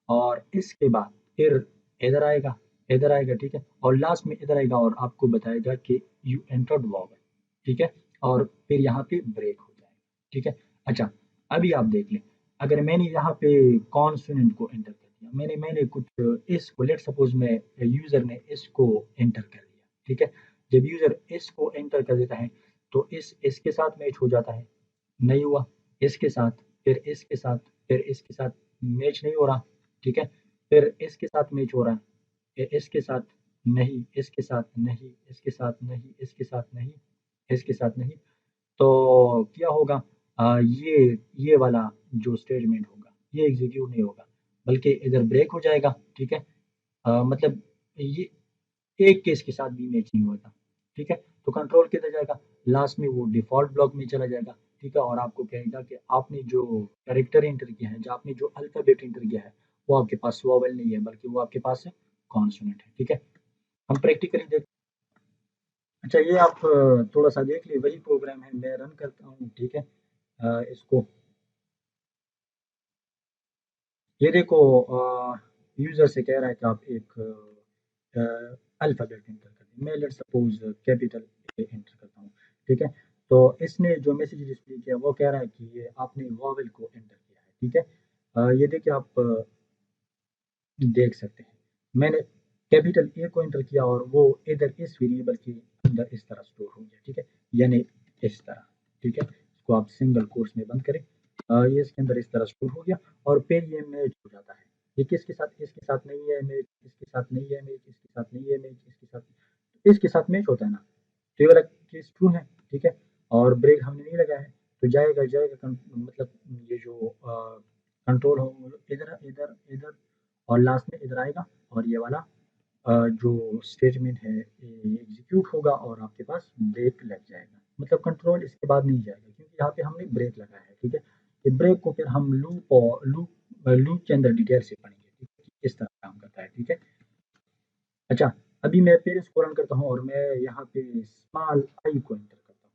Speaker 1: और इसके बाद फिर इधर आएगा, इधर आएगा, ठीक है, और लास्ट में इधर आएगा और आपको बताएगा कि यू एंटर्ड वॉवेल, ठीक है, और फिर यहाँ पे ब्रेक हो जाएगा, ठीक है। अच्छा, अभी आप देख लें, अगर मैंने यहाँ पे कॉन्सोनेंट को एंटर कर दिया, मैंने मैंने कुछ इसको लेट सपोज में यूज़र ने इसको एंटर कर दिया, ठीक है, जब यूज़र इसको एंटर कर देता है तो इसके साथ मैच हो जाता है, नहीं हुआ, इसके साथ, फिर इसके साथ, फिर इसके साथ मैच नहीं हो रहा, ठीक है, फिर इसके साथ मैच हो रहा है, फिर इसके साथ नहीं, इसके साथ नहीं, इसके साथ नहीं, इसके साथ नहीं, इसके साथ नहीं, तो क्या होगा, ये वाला जो स्टेटमेंट होगा ये एग्जीक्यूट नहीं होगा बल्कि इधर ब्रेक हो जाएगा, ठीक है, मतलब ये एक केस के साथ भी मैच नहीं होता, ठीक है, तो कंट्रोल किधर जाएगा, लास्ट में वो डिफ़ॉल्ट ब्लॉक में चला जाएगा, ठीक है, और आपको कहेगा कि आपने जो कैरेक्टर एंटर किया है, जो आपने जो अल्फ़ाबेट एंटर किया है, वो आपके पास वोवेल नहीं है, बल्कि वो आपके पास कॉन्सोनेंट है, ठीक है। हम प्रैक्टिकली देख अच्छा ये आप थोड़ा-सा देख लिए, वही प्रोग्राम है, मैं रन करता हूँ, ठीक है। इसको ये देखो यूज़र से कह रहा है कि आप एक अल्फ़ाबेट एंटर कर दें। मैं let's suppose capital A enter करता हूँ, ठीक है। तो इसने जो मैसेज डिस्प्ले किया वो कह रहा है कि ये आपने वोवेल को एंटर किया है, ठीक है। ये देखिए आप देख सकते हैं। मैंने कैपिटल ए को एंटर किया और वो इधर इस वेरिएबल के अंदर इस तरह स्टोर हो गया, ठीक है। यानी इस तरह, ठीक है। इसको आप सिंगल कोट्स में बंद करें। ये इसके अंदर इस तरह स्टोर हो गया और फिर ये मैच हो जाता है। ये किसके साथ इसके साथ नहीं है मैच, इसके साथ नहीं है मैच, इसके साथ नहीं है मैच, इसके साथ मैच होता है ना। तो ये वाला केस ट्रू है, ठीक है। और ब्रेक हमने नहीं लगाया है, तो जाएगा जाएगा मतलब ये जो कंट्रोल हो इधर इधर इधर और लास्ट में इधर आएगा और ये वाला जो स्टेटमेंट है ये एग्जीक्यूट होगा और आपके पास ब्रेक लग जाएगा। मतलब कंट्रोल इसके बाद नहीं जाएगा क्योंकि यहाँ पे हमने ब्रेक लगाया है, ठीक है। ये ब्रेक को फिर हम लूप के अंदर डिटेल से पढ़ेंगे, ठीक है, कि किस तरह काम करता है, ठीक है। अच्छा, अभी मैं फिर इसको रन करता हूँ और मैं यहाँ पे स्मॉल आई को एंटर करता हूँ।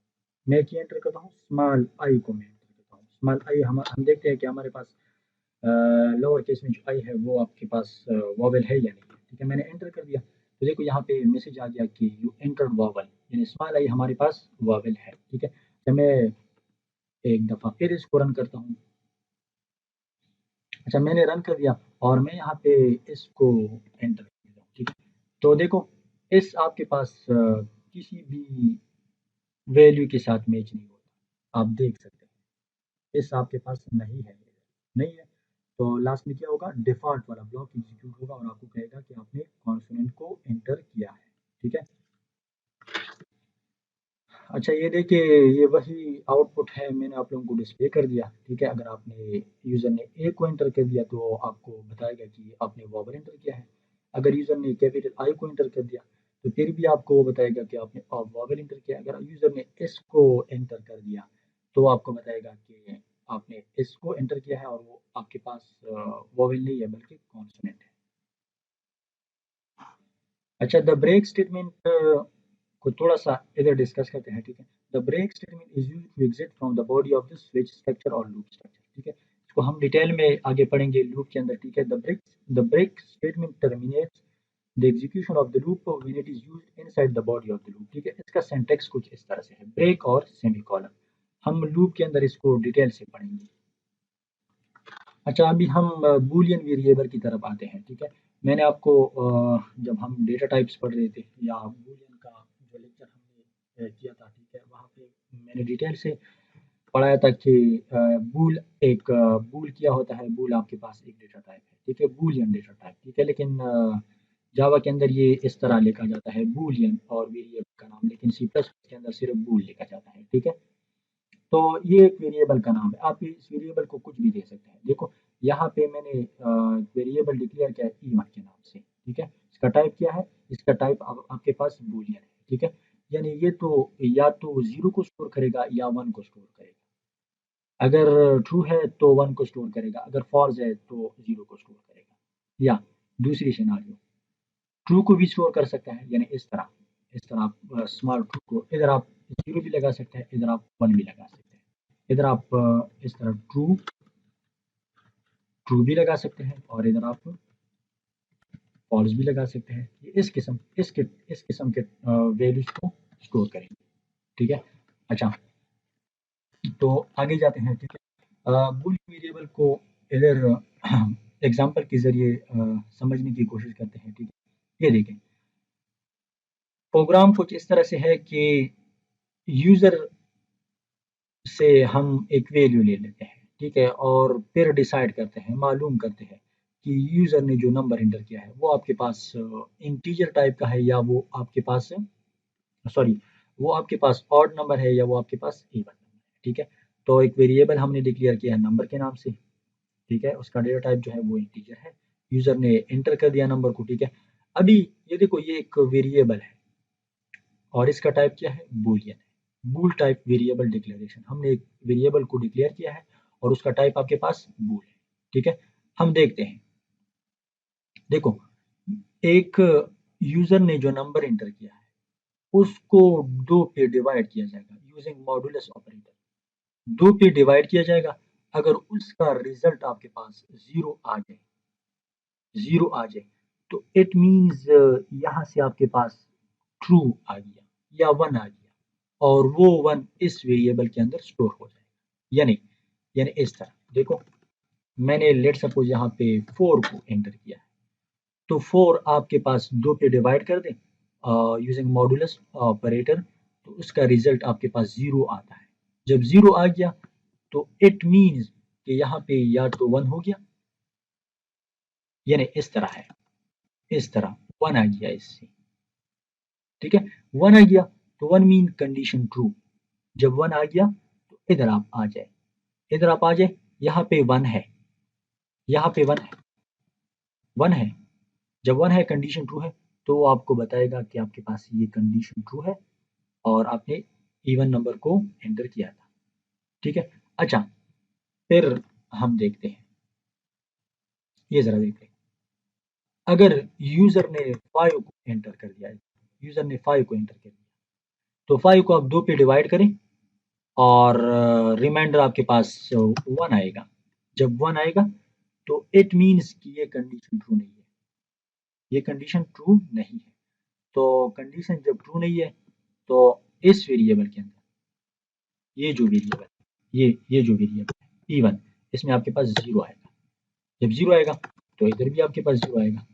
Speaker 1: मैं क्या एंटर करता हूँ? स्मॉल आई को मैं एंटर करता हूँ। स्मॉल आई हम देखते हैं कि हमारे पास लोअर केस में जो आई है वो आपके पास वोवेल है या नहीं है, ठीक है। मैंने एंटर कर दिया तो देखो यहाँ पे मैसेज आ गया कि यू एंटर्ड वोवेल, यानी स्मॉल आई हमारे पास वोवेल है, ठीक है। तो मैं एक दफ़ा फिर इसको रन करता हूँ। अच्छा मैंने रन कर दिया और मैं यहाँ पे इसको एंटर कर देता हूँ, ठीक है। तो देखो इस आपके पास किसी भी वैल्यू के साथ मैच नहीं होता, आप देख सकते हैं। इस आपके पास नहीं है, नहीं है। तो लास्ट में क्या होगा? डिफ़ॉल्ट वाला ब्लॉक एग्जीक्यूट होगा और आपको कहेगा कि आपने कॉन्सोनेंट को एंटर किया है, ठीक है। अच्छा ये देखिए ये वही आउटपुट है, मैंने आप लोगों को डिस्प्ले कर दिया, ठीक है। अगर आपने यूज़र ने ए को एंटर कर दिया तो आपको बताएगा कि आपने वोवेल एंटर किया है। अगर यूज़र ने कैपिटल आई को एंटर कर दिया तो फिर भी आपको वो बताएगा कि आपने वोवेल एंटर किया। अगर यूज़र ने एस को एंटर कर दिया तो आपको बताएगा कि आपने एस को एंटर किया है और वो आपके पास वोवेल नहीं है बल्कि कॉन्सोनेंट है। अच्छा द ब्रेक स्टेटमेंट को थोड़ा-सा इधर डिस्कस करते हैं, ठीक है। The break statement is used to exit from the body of the switch structure और लूप स्ट्रक्चर, ठीक है। इसको हम डिटेल में आगे पढ़ेंगे लूप के अंदर, ठीक है। The break statement terminates the execution of the loop when it is used inside the body of the loop, ठीक है। इसका सिंटैक्स कुछ इस तरह से है, ब्रेक और सेमीकोलन। हम लूप के अंदर इसको डिटेल से पढ़ेंगे। अच्छा अभी हम बूलियन वेरिएबल की तरफ आते हैं, ठीक है। मैंने आपको जब हम डेटा टाइप्स पढ़ रहे थे या बूलियन का जो लेक्चर हमने किया था, ठीक है, वहाँ पे मैंने डिटेल से पढ़ाया था कि बूल क्या होता है। बूल आपके पास एक डेटा टाइप है, ठीक है, बूलियन डेटा टाइप, ठीक है। लेकिन जावा के अंदर ये इस तरह लिखा जाता है बूलियन और वेरिएबल का नाम, लेकिन सी प्लस के अंदर सिर्फ बूल लिखा जाता है, ठीक है। तो ये एक वेरिएबल का नाम है, आप इस वेरिएबल को कुछ भी दे सकते हैं। देखो यहाँ पे मैंने वेरिएबल डिक्लेयर किया है ई1 के नाम से, ठीक है। इसका टाइप क्या है? इसका टाइप आपके पास बूलियन है, ठीक है। यानी ये तो या तो जीरो को स्टोर करेगा या वन को स्टोर करेगा। अगर ट्रू है तो वन को स्टोर करेगा, अगर फॉल्स है तो जीरो को स्टोर करेगा। या दूसरी सिनारियो ट्रू को भी स्टोर कर सकता है, यानी इस तरह आप स्मॉल ट्रू को इधर आप जीरो भी लगा सकते हैं, इधर आप वन भी लगा सकते हैं। इधर आप इस तरह ट्रू ट्रू भी लगा सकते हैं और इधर आप फॉल्स भी लगा सकते हैं। ये इस किस्म के वैल्यूज को स्टोर करेंगे, ठीक है। अच्छा तो आगे जाते हैं, ठीक है। बूलियन वेरिएबल को इधर एग्जांपल के ज़रिए समझने की कोशिश करते हैं, ठीक है। ये देखें प्रोग्राम कुछ इस तरह से है कि यूज़र से हम एक वैल्यू ले लेते हैं, ठीक है, और फिर डिसाइड करते हैं, मालूम करते हैं कि यूज़र ने जो नंबर एंटर किया है वो आपके पास इंटीजर टाइप का है या वो आपके पास सॉरी वो आपके पास ऑड नंबर है या वो आपके पास इवन नंबर है, ठीक है। तो एक वेरिएबल हमने डिक्लेयर किया है नंबर के नाम से, ठीक है, उसका डेटा टाइप जो है वो इंटीजर है। यूज़र ने एंटर कर दिया नंबर को, ठीक है। अभी ये देखो ये एक वेरिएबल है और इसका टाइप क्या है? बूलियन है। बूल टाइप वेरिएबल डिक्लेरेशन, हमने एक वेरिएबल को डिक्लेयर किया है और उसका टाइप आपके पास बूल है, ठीक है। हम देखते हैं, देखो एक यूजर ने जो नंबर एंटर किया है उसको दो पे डिवाइड किया जाएगा यूजिंग मॉडुलस ऑपरेटर, दो पे डिवाइड किया जाएगा। अगर उसका रिजल्ट आपके पास जीरो आ जाए, जीरो आ जाए तो इट मीन्स यहाँ से आपके पास ट्रू आ गया या वन आ गया और वो वन इस वेरिएबल के अंदर स्टोर हो जाएगा। यानी यानी इस तरह देखो, मैंने लेट सपोज यहाँ पे 4 को एंटर किया है, तो 4 आपके पास दो पे डिवाइड कर दें यूजिंग मॉडुलस ऑपरेटर, तो उसका रिजल्ट आपके पास जीरो आता है। जब जीरो आ गया तो इट मीन्स कि यहाँ पे या तो वन हो गया, यानी इस तरह है, इस तरह वन आ गया इससे, ठीक है। वन आ गया तो वन मीन कंडीशन ट्रू, जब वन आ गया तो इधर आप आ जाए, इधर आप आ जाए, यहाँ पे वन है, यहाँ पे वन है, वन है। जब वन है कंडीशन ट्रू है तो वो आपको बताएगा कि आपके पास ये कंडीशन ट्रू है और आपने इवन नंबर को एंटर किया था, ठीक है। अच्छा, फिर हम देखते हैं, ये जरा देखते हैं, अगर यूजर ने 5 को एंटर कर दिया है, यूजर ने 5 को एंटर कर दिया, तो 5 को आप दो पे डिवाइड करें और रिमाइंडर आपके पास वन आएगा। जब वन आएगा तो इट मीन्स कि ये कंडीशन ट्रू नहीं है, ये कंडीशन ट्रू नहीं है। तो कंडीशन जब ट्रू नहीं है तो इस वेरिएबल के अंदर ये जो वेरिएबल, ये जो वेरिएबल है इवन, इसमें आपके पास जीरो आएगा। जब जीरो आएगा तो इधर भी आपके पास जीरो आएगा।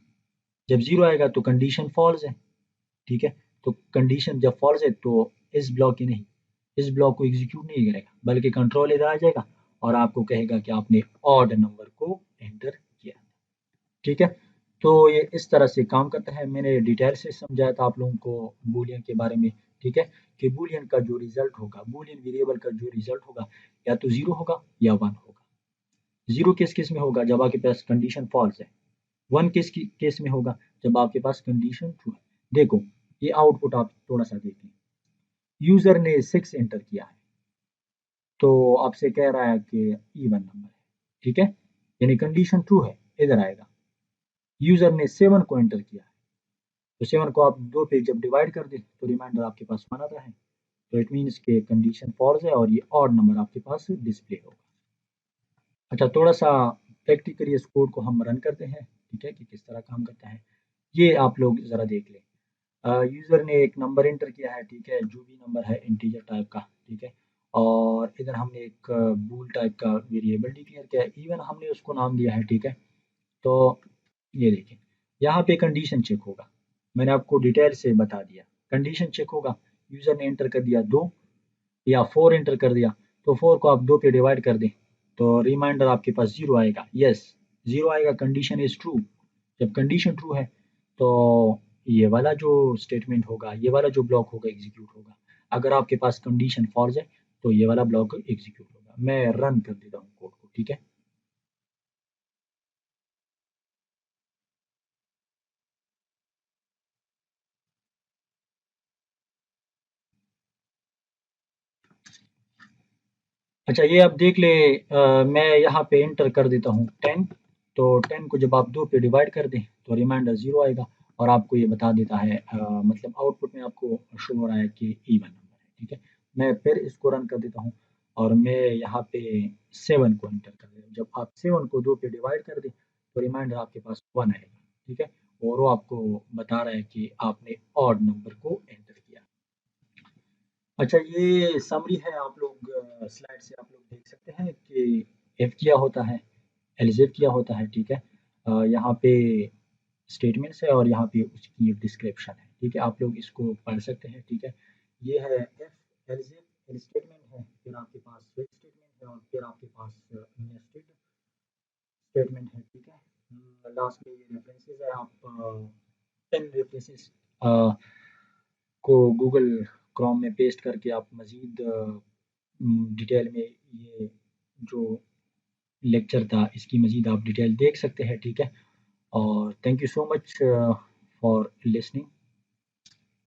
Speaker 1: जब जीरो आएगा तो कंडीशन फॉल्स है, ठीक है। तो कंडीशन जब फॉल्स है तो इस ब्लॉक की नहीं, इस ब्लॉक को एग्जीक्यूट नहीं करेगा बल्कि कंट्रोल इधर आ जाएगा और आपको कहेगा कि आपने ऑड नंबर को एंटर किया, ठीक है। तो ये इस तरह से काम करता है। मैंने डिटेल से समझाया था आप लोगों को बूलियन के बारे में, ठीक है, कि बूलियन का जो रिजल्ट होगा, बूलियन वेरिएबल का जो रिजल्ट होगा या तो जीरो होगा या वन होगा। जीरो किस केस में होगा, जब आपके पास कंडीशन फॉल्स है। वन किस केस में होगा, जब आपके पास कंडीशन ट्रू है। देखो ये आउटपुट आप थोड़ा सा देखें, यूजर ने 6 एंटर किया है तो आपसे कह रहा है कि इवन नंबर है, ठीक है, यानी कंडीशन ट्रू है, इधर आएगा। यूजर ने 7 को एंटर किया है तो 7 को आप दो पे जब डिवाइड कर दें तो रिमाइंडर आपके पास 1 आता है, तो इट मीन्स के कंडीशन फॉल्स है और ये ऑड नंबर आपके पास डिस्प्ले होगा। अच्छा, थोड़ा सा प्रैक्टिकली इस कोड को हम रन करते हैं, ठीक है, कि किस तरह काम करता है। ये आप लोग ज़रा देख लें, यूज़र ने एक नंबर एंटर किया है, ठीक है, जो भी नंबर है इंटीजर टाइप का, ठीक है, और इधर हमने एक बूल टाइप का वेरिएबल डिक्लेयर किया है, इवन हमने उसको नाम दिया है, ठीक है। तो ये देखें, यहाँ पे कंडीशन चेक होगा, मैंने आपको डिटेल से बता दिया, कंडीशन चेक होगा। यूज़र ने एंटर कर दिया 2 या 4 एंटर कर दिया, तो 4 को आप 2 पे डिवाइड कर दें तो रिमाइंडर आपके पास 0 आएगा। यस, 0 आएगा, कंडीशन इज़ ट्रू। जब कंडीशन ट्रू है तो ये वाला जो स्टेटमेंट होगा, ये वाला जो ब्लॉक होगा एग्जीक्यूट होगा। अगर आपके पास कंडीशन फॉल्स है तो ये वाला ब्लॉक एग्जीक्यूट होगा। मैं रन कर देता हूँ कोड को, ठीक है। अच्छा, ये आप देख ले, मैं यहाँ पे एंटर कर देता हूँ 10, तो 10 को जब आप 2 पे डिवाइड कर दें तो रिमाइंडर 0 आएगा और आपको ये बता देता है, मतलब आउटपुट में आपको शो हो रहा है कि इवन नंबर है, ठीक है। मैं फिर इसको रन कर देता हूँ और मैं यहाँ पे 7 को एंटर कर देता हूँ। जब आप 7 को 2 पे डिवाइड कर दें तो रिमाइंडर आपके पास 1 आएगा, ठीक है, और वो आपको बता रहा है कि आपने ऑड नंबर को एंटर किया। अच्छा, ये समरी है, आप लोग स्लाइड से आप लोग देख सकते हैं कि इफ किया होता है, एलिजेट किया होता है, ठीक है। यहाँ पे स्टेटमेंट्स है और यहाँ पे उसकी एक डिस्क्रिप्शन है, ठीक है, आप लोग इसको पढ़ सकते हैं, ठीक है। ये है इफ एलिजेट स्टेटमेंट है, फिर आपके पास स्विच स्टेटमेंट है और फिर आपके पास नेस्टेड स्टेटमेंट है, ठीक है। लास्ट में ये रेफरेंसेस है, आप इन रेफरेंसेस को गूगल क्रोम में पेस्ट करके आप मज़ीद डिटेल में ये जो लेक्चर था इसकी मज़ीद आप डिटेल देख सकते हैं, ठीक है। और thank you so much for listening.